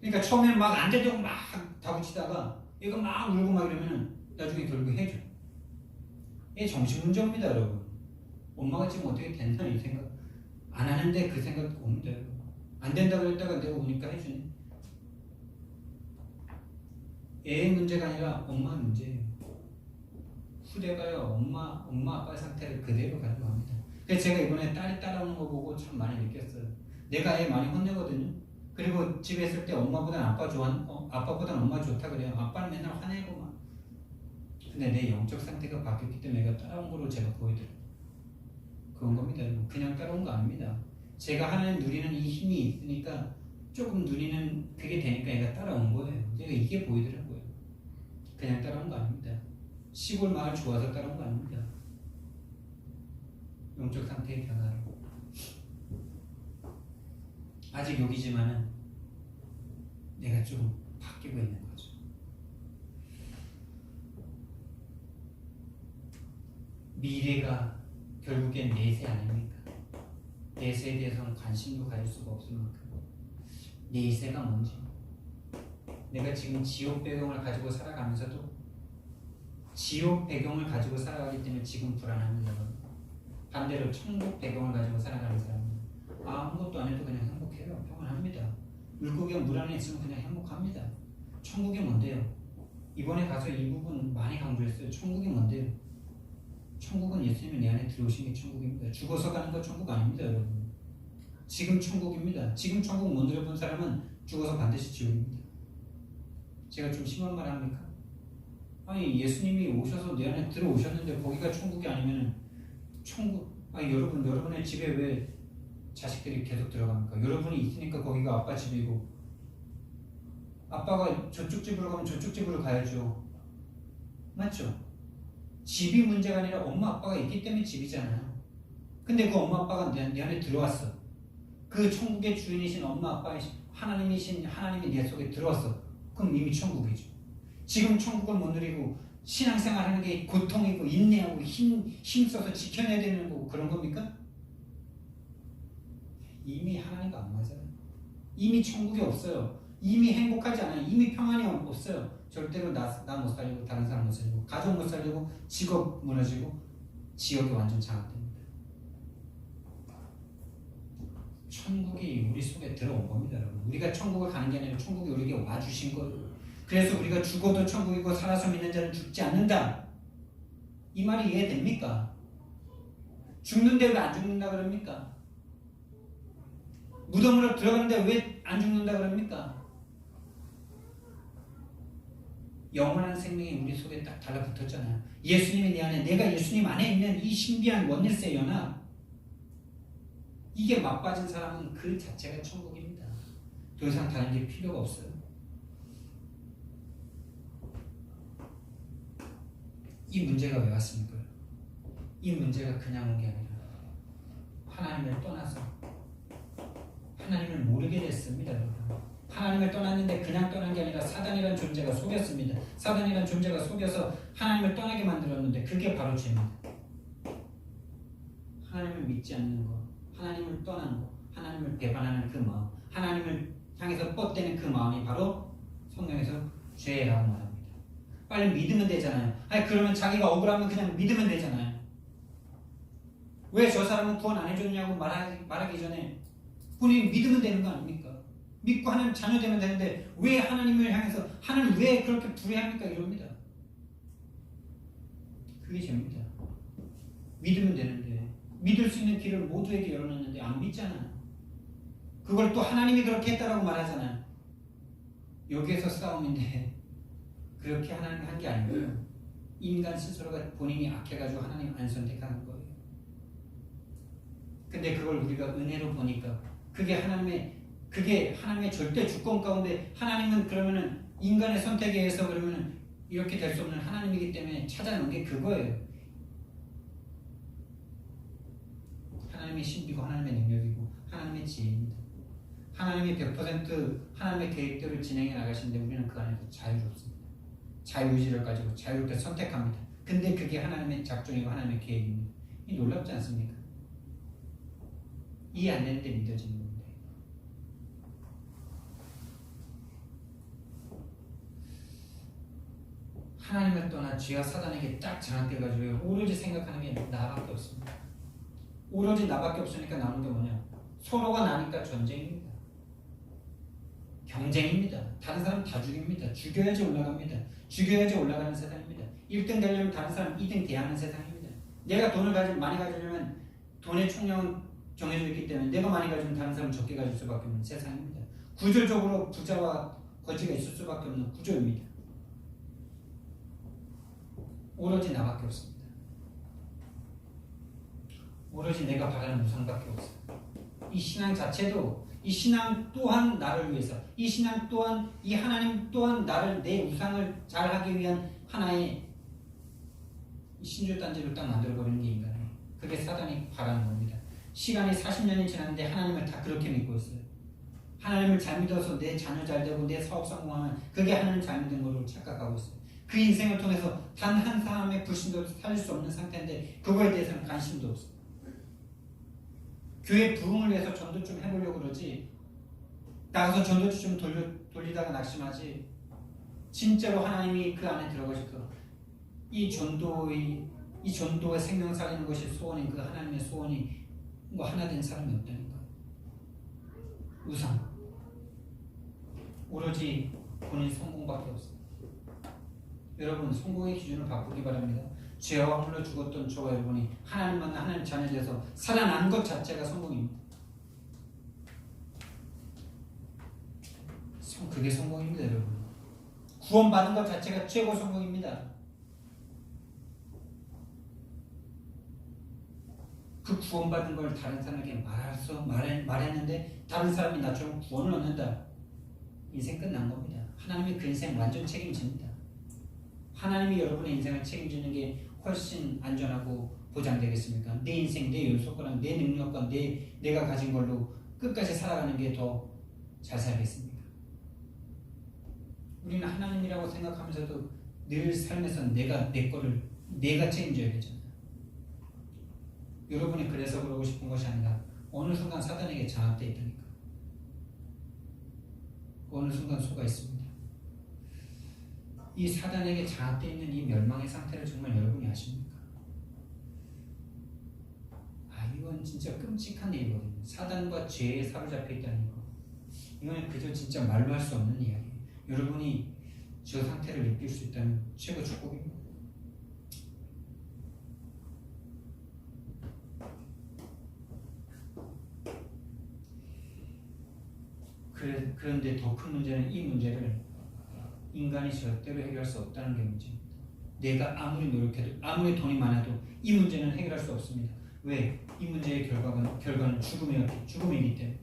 A: 그러니까 처음에는 막 안 되려고 막 다붙이다가 얘가 막 울고 막 이러면은 나중에 결국 해줘. 얘 정신문제입니다, 여러분. 엄마가 지금 어떻게 된다 이 생각 안 하는데 그 생각 옵니다. 안 된다 그랬다가 내가 오니까 해주네. 애의 문제가 아니라 엄마의 문제예요. 후대가요 엄마 아빠의 상태를 그대로 가져갑니다. 그래서 제가 이번에 딸이 따라오는 거 보고 참 많이 느꼈어요. 내가 애 많이 혼내거든요. 그리고 집에 있을 때 엄마보다는 아빠보다는 엄마 좋다 그래요. 아빠는 맨날 화내고 막. 근데 내 영적 상태가 바뀌었기 때문에 애가 따라온 거로 제가 보이더라고요. 그런 겁니다. 그냥 따라온 거 아닙니다. 제가 하나님 누리는 이 힘이 있으니까 조금 누리는 그게 되니까 애가 따라온 거예요. 제가 이게 보이더라고요. 그냥 따라온 거 아닙니다. 시골 마을 좋아서 따라온 거 아닙니다. 영적 상태의 변화로. 아직 여기지만은 내가 좀 바뀌고 있는 거죠. 미래가 결국엔 내세 아닙니까? 내세에 대해서는 관심도 가질 수가 없을 만큼 내세가 뭔지, 내가 지금 지옥 배경을 가지고 살아가면서도 지옥 배경을 가지고 살아가기 때문에 지금 불안합니다. 반대로 천국 배경을 가지고 살아가는 사람은 아무것도 안 해도 그냥 행복해요. 평안합니다. 물고기가 물 안에 있으면 그냥 행복합니다. 천국이 뭔데요? 이번에 가서 이 부분 많이 강조했어요. 천국이 뭔데요? 천국은 예수님이 내 안에 들어오신 게 천국입니다. 죽어서 가는 거 천국 아닙니다, 여러분. 지금 천국입니다. 지금 천국 못 누려본 사람은 죽어서 반드시 지옥입니다. 제가 좀 심한 말 합니까? 아니 예수님이 오셔서 내 안에 들어오셨는데 거기가 천국이 아니면 여러분의 집에 왜 자식들이 계속 들어갑니까? 여러분이 있으니까 거기가 아빠 집이고, 아빠가 저쪽 집으로 가면 저쪽 집으로 가야죠. 맞죠? 집이 문제가 아니라 엄마 아빠가 있기 때문에 집이잖아요. 근데 그 엄마 아빠가 내 안에 들어왔어. 그 천국의 주인이신 엄마 아빠이신 하나님이 내 속에 들어왔어. 그럼 이미 천국이죠. 지금 천국을 못 누리고 신앙생활하는 게 고통이고 인내하고 힘써서 지켜내야 되는 거 그런 겁니까? 이미 하나님과 안 맞아요. 이미 천국이 없어요. 이미 행복하지 않아요. 이미 평안이 없어요. 절대로 나 못 살리고 다른 사람 못 살리고 가족 못 살리고 직업 무너지고 지역이 완전 장악됩니다. 천국이 우리 속에 들어온 겁니다. 여러분. 우리가 천국을 가는 게 아니라 천국이 우리에게 와주신 거예요. 그래서 우리가 죽어도 천국이고 살아서 믿는 자는 죽지 않는다. 이 말이 이해됩니까? 죽는데 왜 안 죽는다 그럽니까? 무덤으로 들어가는데 왜 안 죽는다 그럽니까? 영원한 생명이 우리 속에 딱 달라붙었잖아요. 예수님이 내 안에, 내가 예수님 안에 있는 이 신비한 원일세 연합, 이게 맛빠진 사람은 그 자체가 천국입니다. 더 이상 다른 게 필요가 없어요. 이 문제가 왜 왔습니까? 이 문제가 그냥 온 게 아니라 하나님을 떠나서 하나님을 모르게 됐습니다. 하나님을 떠났는데 그냥 떠난 게 아니라 사단이라는 존재가 속였습니다. 사단이라는 존재가 속여서 하나님을 떠나게 만들었는데 그게 바로 죄입니다. 하나님을 믿지 않는 것, 하나님을 떠나는 것, 하나님을 배반하는 그 마음, 하나님을 향해서 뻗대는 그 마음이 바로 성경에서 죄라고 말합니다. 빨리 믿으면 되잖아요. 아니 그러면 자기가 억울하면 그냥 믿으면 되잖아요. 왜 저 사람은 구원 안 해줬냐고 말하기 전에 본인이 믿으면 되는 거 아닙니까? 믿고 하나님 자녀 되면 되는데 왜 하나님을 향해서 하나님 왜 그렇게 불의합니까? 이럽니다. 그게 죄입니다. 믿으면 되는데 믿을 수 있는 길을 모두에게 열어놨는데 안 믿잖아요. 그걸 또 하나님이 그렇게 했다라고 말하잖아요. 여기에서 싸움인데 그렇게 하나님이 한 게 아니고요. 인간 스스로가 본인이 악해가지고 하나님 안 선택하는 거예요. 근데 그걸 우리가 은혜로 보니까 그게 하나님의 절대 주권 가운데 하나님은 그러면은 인간의 선택에 의해서 그러면은 이렇게 될 수 없는 하나님이기 때문에 찾아놓은 게 그거예요. 하나님의 신비고 하나님의 능력이고 하나님의 지혜입니다. 하나님이 100% 하나님의 계획대로 진행해 나가시는데 우리는 그 안에서 자유롭습니다. 자유의지를 가지고 자유롭게 선택합니다. 근데 그게 하나님의 작정이고 하나님의 계획입니다. 이 놀랍지 않습니까? 이해 안 되는데 믿어지는 건데. 하나님을 떠나 죄와 사단에게 딱 장악돼가지고 오로지 생각하는 게 나밖에 없습니다. 오로지 나밖에 없으니까 나오는 게 뭐냐? 서로가 나니까 전쟁입니다. 경쟁입니다. 다른 사람 다 죽입니다. 죽여야지 올라갑니다. 죽여야지 올라가는 세상입니다. 1등 되려면 다른 사람 2등 돼야 하는 세상입니다. 내가 돈을 많이 가지려면 돈의 총량은 정해져 있기 때문에 내가 많이 가지면 다른 사람은 적게 가질 수밖에 없는 세상입니다. 구조적으로 부자와 거지가 있을 수밖에 없는 구조입니다. 오로지 나밖에 없습니다. 오로지 내가 바라는 우상밖에 없어요. 이 신앙 자체도 이 신앙 또한 나를 위해서 이 신앙 또한 이 하나님 또한 나를 내 우상을 잘하기 위한 하나의 신주단지를 딱 만들어버리는 게 인간이에요. 그게 사단이 바라는 겁니다. 시간이 40년이 지났는데 하나님을 다 그렇게 믿고 있어요. 하나님을 잘 믿어서 내 자녀 잘 되고 내 사업 성공하면 그게 하나님 잘 믿은 걸로 착각하고 있어요. 그 인생을 통해서 단 한 사람의 불신도 살릴 수 없는 상태인데 그거에 대해서는 관심도 없어요. 교회 부흥을 위해서 전도 좀 해보려고 그러지 나가서 전도지 좀 돌리다가 낙심하지 진짜로 하나님이 그 안에 들어가셔서 이 전도의 생명 살리는 것이 소원인 그 하나님의 소원이 뭐 하나 된 사람이 없다는 거예요. 우상 오로지 본인 성공밖에 없어요. 여러분 성공의 기준을 바꾸기 바랍니다. 죄와 홀로 죽었던 저와 여러분이 하나님 만나 하나님 자녀 돼서 살아난 것 자체가 성공입니다. 그게 성공입니다. 여러분 구원받은 것 자체가 최고 성공입니다. 그 구원받은 걸 다른 사람에게 말했는데 다른 사람이 나처럼 구원을 얻는다. 인생 끝난 겁니다. 하나님이 그 인생 완전 책임집니다. 하나님이 여러분의 인생을 책임지는 게 훨씬 안전하고 보장되겠습니까? 내 인생, 내 연속과랑 내 능력과 내가 가진 걸로 끝까지 살아가는 게 더 잘 살겠습니까? 우리는 하나님이라고 생각하면서도 늘 삶에서 내 거를 내가 책임져야 되잖아요. 여러분이 그래서 그러고 싶은 것이 아니라 어느 순간 사단에게 장악되어 있다니까. 어느 순간 속아 있습니다. 이 사단에게 장악되어 있는 이 멸망의 상태를 정말 여러분이 아십니까? 이건 진짜 끔찍한 일이거든요. 사단과 죄에 사로잡혀 있다는 거. 이건 그저 진짜 말로 할 수 없는 이야기예요. 여러분이 저 상태를 느낄 수 있다면 최고 축복입니다. 그런데 더 큰 문제는 이 문제를 인간이 절대로 해결할 수 없다는 게 문제입니다. 내가 아무리 노력해도 아무리 돈이 많아도 이 문제는 해결할 수 없습니다. 왜? 이 문제의 결과는 죽음이기 때문에.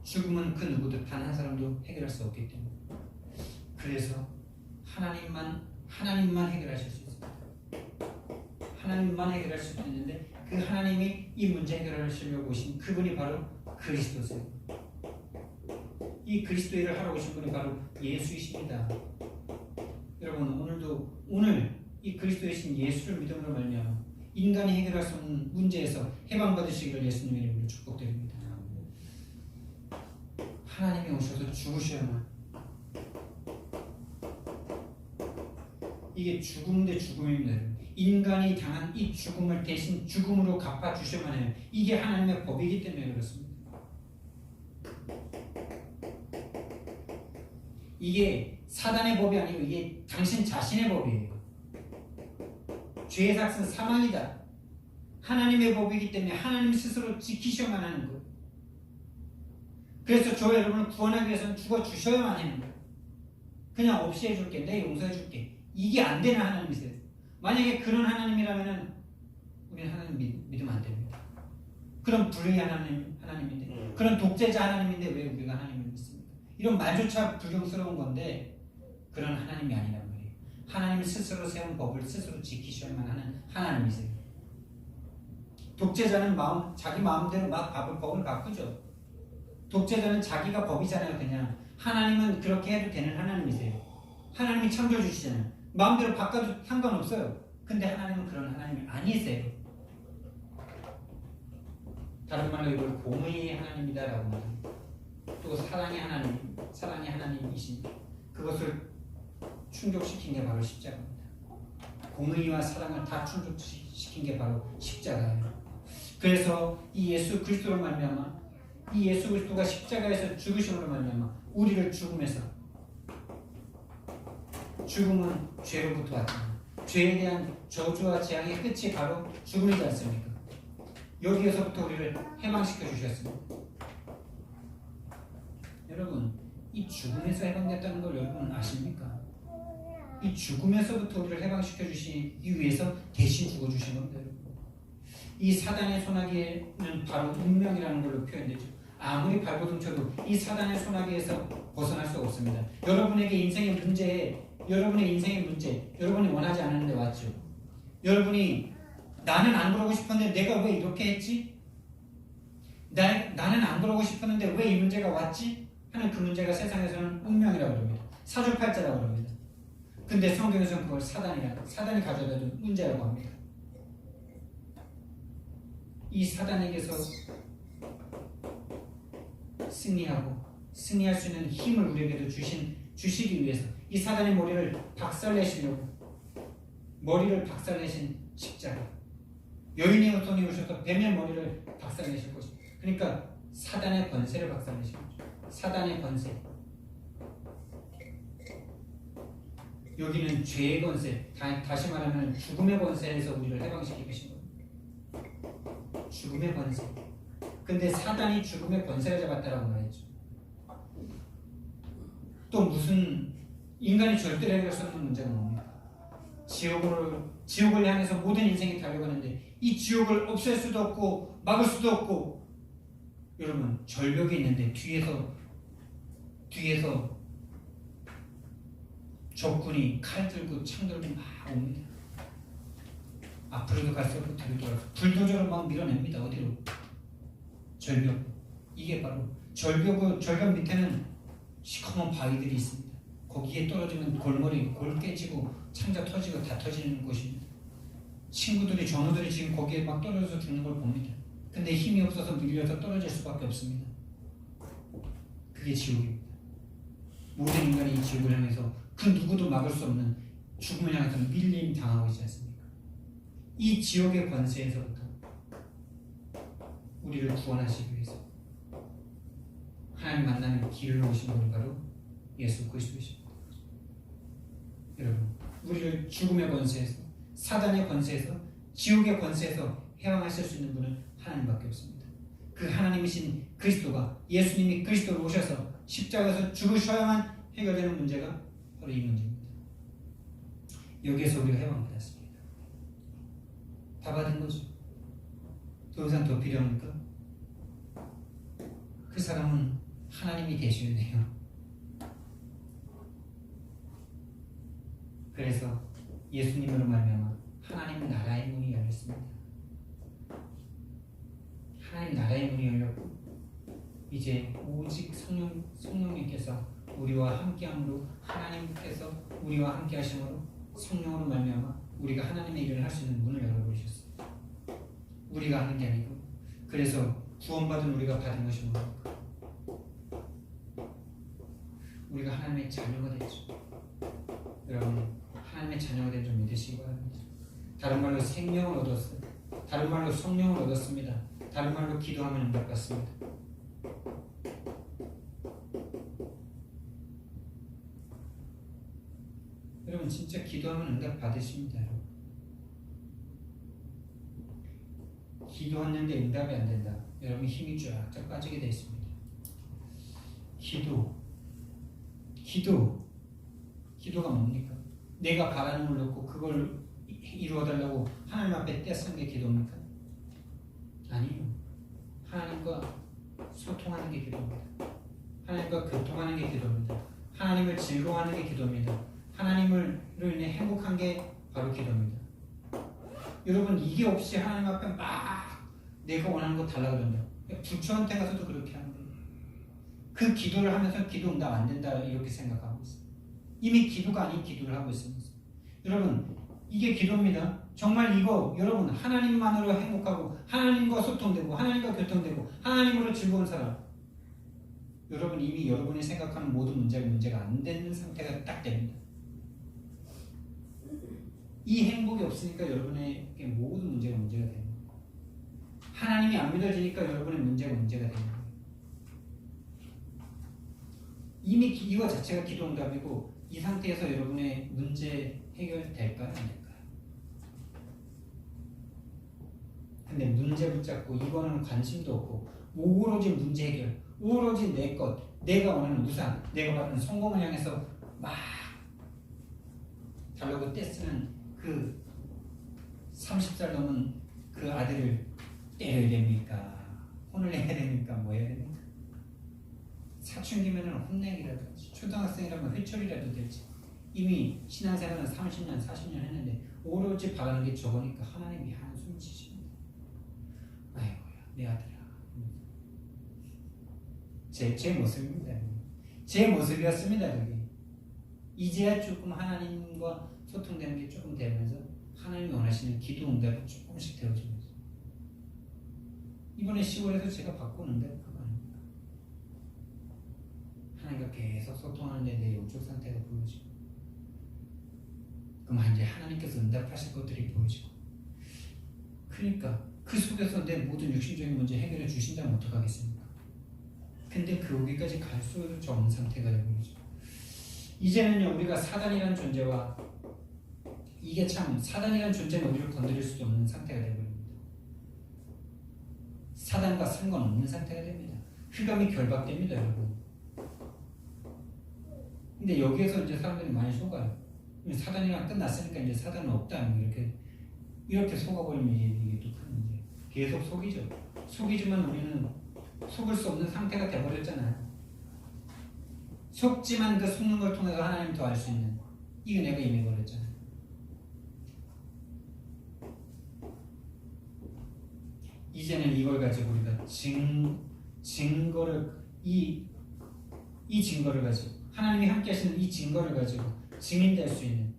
A: 죽음은 그 누구도 단 한 사람도 해결할 수 없기 때문에. 그래서 하나님만 해결하실 수 있습니다. 하나님만 해결할 수 있는데 그 하나님이 이 문제 해결하시려고 오신 그분이 바로 그리스도세요. 이 그리스도 일을 하러 오신 분이 바로 예수이십니다. 여러분 오늘 이 그리스도이신 예수를 믿음으로 말미암아 인간이 해결할 수 없는 문제에서 해방받으시기를 예수님의 이름으로 축복드립니다. 하나님이 오셔서 죽으셔야만. 이게 죽음 대 죽음입니다. 인간이 당한 이 죽음을 대신 죽음으로 갚아주셔야만 해요. 이게 하나님의 법이기 때문에 그렇습니다. 이게 사단의 법이 아니고 이게 당신 자신의 법이에요. 죄의 삭은 사망이다. 하나님의 법이기 때문에 하나님 스스로 지키셔야만 하는 거예요. 그래서 저와 여러분을 구원하기 위해서는 죽어주셔야만 하는 거예요. 그냥 없이 해줄게, 내 용서해줄게. 이게 안 되는 하나님이세요. 만약에 그런 하나님이라면 우리는 하나님 믿으면 안 됩니다. 그런 불의한 하나님인데, 그런 독재자 하나님인데 왜 우리가 하나님을 믿습니까? 이런 말조차 불경스러운 건데 그런 하나님이 아니란 말이에요. 하나님이 스스로 세운 법을 스스로 지키셔야만 하는 하나님이세요. 독재자는 자기 마음대로 막 법을 바꾸죠. 독재자는 자기가 법이잖아요. 그냥 하나님은 그렇게 해도 되는 하나님이세요. 하나님이 창조주시잖아요. 마음대로 바꿔도 상관없어요. 근데 하나님은 그런 하나님이 아니세요. 다른 말로 이걸 공의의 하나님이다 라고 말합니다. 또 사랑의 하나님이신 그것을 충족시킨 게 바로 십자가입니다. 공의와 사랑을 다 충족시킨 게 바로 십자가예요. 그래서 이 예수 그리스도로 말미암아 이 예수 그리스도가 십자가에서 죽으심으로 말미암아 우리를 죽음은 죄로부터 왔잖아요. 죄에 대한 저주와 재앙의 끝이 바로 죽음이지 않습니까? 여기에서부터 우리를 해방시켜 주셨습니다. 여러분, 이 죽음에서 해방됐다는 걸 여러분 아십니까? 이 죽음에서부터 우리를 해방시켜 주시기 위해서 대신 죽어주신 겁니다. 여러분. 이 사단의 소나기에는 바로 운명이라는 걸로 표현되죠. 아무리 발버둥 쳐도 이 사단의 소나기에서 벗어날 수 없습니다. 여러분의 인생의 문제, 여러분이 원하지 않았는데 왔죠. 여러분이 나는 안 그러고 싶었는데 내가 왜 이렇게 했지? 나는 안 그러고 싶었는데 왜 이 문제가 왔지? 하는 그 문제가 세상에서는 운명이라고 합니다. 사주팔자라고 합니다. 근데 성경에서는 그걸 사단이 가져다 준 문제라고 합니다. 이 사단에게서 승리할 수 있는 힘을 우리에게도 주시기 위해서 이 사단의 머리를 박살내시려고 머리를 박살내신 십자가. 여인의 손이 오셔서 뱀의 머리를 박살내실 것입니다. 그러니까 사단의 권세를 박살내신 거죠. 사단의 권세. 여기는 죄의 권세, 다시 말하면 죽음의 권세에서 우리를 해방시키고 계신 겁니다. 죽음의 권세. 근데 사단이 죽음의 권세를 잡았다라고 말했죠. 또 무슨 인간이 절대로 해결할 수 없는 문제가 뭡니까? 지옥을 향해서 모든 인생이 달려가는데 이 지옥을 없앨 수도 없고 막을 수도 없고, 여러분 절벽이 있는데 뒤에서 적군이 칼 들고 창 들고 막 옵니다. 앞으로도 갈 수 없고 뒤로 돌아서 불도저로 막 밀어냅니다. 어디로? 절벽. 이게 바로 절벽 밑에는 시커먼 바위들이 있습니다. 거기에 떨어지면 골 깨지고 창자 터지고 다 터지는 곳입니다. 친구들이 전우들이 지금 거기에 막 떨어져서 죽는 걸 봅니다. 근데 힘이 없어서 밀려서 떨어질 수밖에 없습니다. 그게 지옥입니다. 모든 인간이 이 지옥을 향해서 그 누구도 막을 수 없는 죽음을 향해서 밀림 당하고 있지 않습니까? 이 지옥의 권세에서부터 우리를 구원하시기 위해서 하나님 만나는 길을 오신 분이 바로 예수 그리스도이십니다. 여러분, 우리를 죽음의 권세에서, 사단의 권세에서, 지옥의 권세에서 해방하실 수 있는 분은 하나님밖에 없습니다. 그 하나님이신 그리스도가, 예수님이 그리스도로 오셔서 십자가에서 죽으셔야만 해결되는 문제가 바로 이 문제입니다. 여기에서 우리가 해방받았습니다. 다 받은 거죠. 더 이상 더 필요합니까? 그 사람은 하나님이 되셔야 돼요. 그래서 예수님으로 말미암아 하나님 나라의 문이 열렸습니다. 하나님 나라의 문이 열렸고 이제 오직 성령님께서 우리와 함께함으로, 하나님께서 우리와 함께하심으로, 성령으로 말미암아 우리가 하나님의 일을 할 수 있는 문을 열어버리셨습니다. 우리가 하는 게 아니고, 그래서 구원받은 우리가 받은 것이 뭡니까? 우리가 하나님의 자녀가 됐죠. 여러분, 하나님의 자녀가 된 줄 믿으시기 바랍니다. 다른 말로 생명을 얻었어요. 다른 말로 성령을 얻었습니다. 다른 말로 기도하면 응답받습니다. 여러분, 진짜 기도하면 응답 받으십니다. 여러분. 기도했는데 응답이 안 된다. 여러분 힘이 쫙쫙 빠지게 되어 있습니다. 기도가 뭡니까? 내가 바라는 걸 놓고 그걸 이루어달라고 하나님 앞에 떼쓴 게 기도입니까? 아니요. 하나님과 소통하는 게 기도입니다. 하나님과 교통하는 게 기도입니다. 하나님을 즐거워하는 게 기도입니다. 하나님으로 인해 행복한 게 바로 기도입니다. 여러분, 이게 없이 하나님 앞에 막 내가 원하는 거 달라고 그러면 부처한테 가서도 그렇게 하는 거예요. 그 기도를 하면서 기도 응답 안 된다 이렇게 생각하고 있어요. 이미 기도가 아닌 기도를 하고 있습니다. 여러분, 이게 기도입니다. 정말 이거 여러분 하나님만으로 행복하고 하나님과 소통되고 하나님과 교통되고 하나님으로 즐거운 사람, 여러분 이미 여러분이 생각하는 모든 문제가 안 되는 상태가 딱 됩니다. 이 행복이 없으니까 여러분에게 모든 문제가 됩니다. 하나님이 안 믿어지니까 여러분의 문제가 되는 거예요. 이미 이거 자체가 기도 응답이고, 이 상태에서 여러분의 문제 해결될까요? 안 될까요? 근데 문제 붙잡고 이거는 관심도 없고 오로지 문제 해결, 오로지 내 것, 내가 원하는 우상, 내가 받는 성공을 향해서 막 달라고 떼쓰는 그 30살 넘은 그 아들을 때려야 됩니까? 혼을 내야 됩니까? 뭐 해야 됩니까? 사춘기면은 혼내기라도 하지, 초등학생이라면 회초리라도 되지. 이미 신앙생활은 30년, 40년 했는데 오로지 바라는 게 저거니까 하나님이 한숨 치십니다. 아이고야, 내 아들아. 제 모습입니다. 제 모습이었습니다. 그게. 이제야 조금 하나님과 소통되는 게 조금 되면서 하나님이 원하시는 기도 응답이 조금씩 되어지면서, 이번에 10월에도 제가 바꾸는데 그거 아닙니까? 하나님과 계속 소통하는데 내 영적 상태가 보여지고, 그럼 이제 하나님께서 응답하실 것들이 보여지고, 그러니까 그 속에서 내 모든 육신적인 문제 해결해 주신다면 어떡하겠습니까? 근데 거기까지 갈 수 없는 상태가 되죠. 이제는요, 우리가 사단이라는 존재와, 이게 참 사단이라는 존재는 우리를 건드릴 수도 없는 상태가 되버립니다. 사단과 상관없는 상태가 됩니다. 휘감이 결박됩니다, 여러분. 근데 여기에서 이제 사람들이 많이 속아요. 사단이랑 끝났으니까 이제 사단은 없다, 이렇게 속아버리면 이게 또 큰 문제. 계속 속이죠. 속이지만 우리는 속을 수 없는 상태가 돼버렸잖아요. 속지만 그 속는 걸 통해서 하나님 더 알 수 있는 이 은혜가 임해버렸잖아요. 이제는 이걸 가지고 우리가 증거를 이 증거를 가지고 하나님이 함께 하시는 이 증거를 가지고 증인될 수 있는,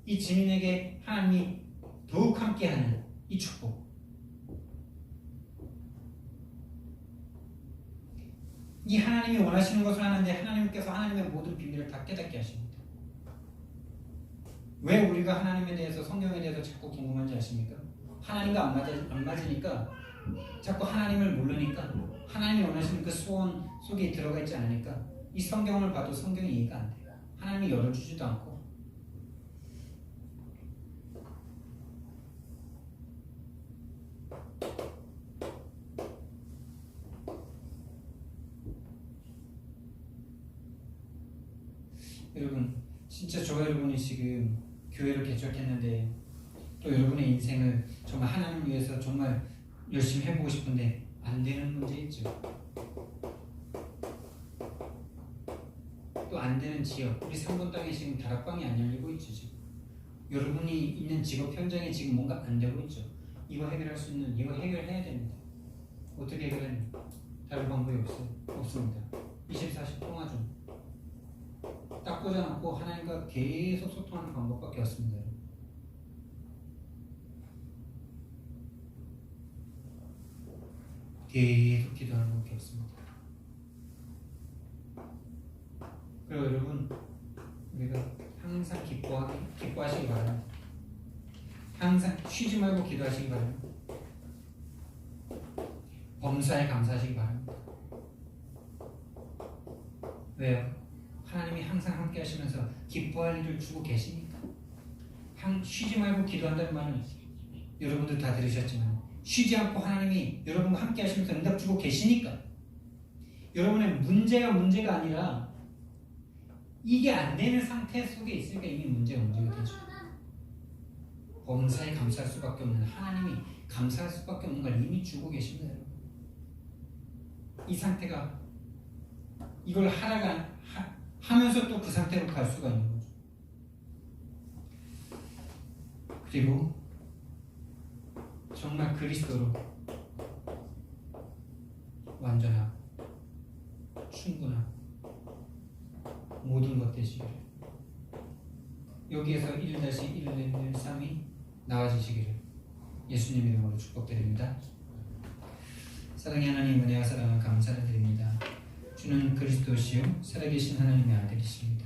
A: 이 증인에게 하나님이 더욱 함께하는 이 축복. 이 하나님이 원하시는 것을 하는데 하나님께서 하나님의 모든 비밀을 다 깨닫게 하십니다. 왜 우리가 하나님에 대해서, 성경에 대해서 자꾸 궁금한지 아십니까? 하나님과 안 맞으니까, 자꾸 하나님을 모르니까, 하나님이 원하시는 그 소원 속에 들어가 있지 않으니까 이 성경을 봐도 성경이 이해가 안 돼요. 하나님이 열어주지도 않고. 여러분, 진짜 저와 여러분이 지금 교회를 개척했는데 또 여러분의 인생을 정말 하나님 위해서 정말 열심히 해보고 싶은데 안 되는 문제 있죠. 또 안 되는 지역, 우리 3번 땅에 지금 다락방이 안 열리고 있죠. 지금 여러분이 있는 직업 현장에 지금 뭔가 안 되고 있죠. 이거 해결할 수 있는, 이거 해결해야 됩니다. 어떻게 해결합니까? 다른 방법이 없습니다. 24시 통화 중 딱 꽂아놓고 하나님과 계속 소통하는 방법밖에 없습니다. 계속 기도하는 것밖에 없습니다. 그리고 여러분, 우리가 항상 기뻐하시기 바랍니다. 항상 쉬지 말고 기도하시기 바랍니다. 범사에 감사하시기 바랍니다. 왜요? 하나님이 항상 함께 하시면서 기뻐할 일을 주고 계시니까. 쉬지 말고 기도한다는 말은 여러분들 다 들으셨지만 쉬지 않고 하나님이 여러분과 함께 하시면서 응답 주고 계시니까. 여러분의 문제가 아니라 이게 안 되는 상태 속에 있으니까 이미 문제가 되죠. 범사에 감사할 수밖에 없는, 하나님이 감사할 수밖에 없는 걸 이미 주고 계십니다. 이 상태가, 이걸 하면서 또 그 상태로 갈 수가 있는 거죠. 그리고 정말 그리스도로 완전하고 충분한 모든 것 되시기를, 여기에서 1-1-1-3이 나와주시기를 예수님 이름으로 축복드립니다. 사랑의 하나님, 은혜와 사랑을 감사를 드립니다. 주는 그리스도시요 살아계신 하나님의 아들이십니다.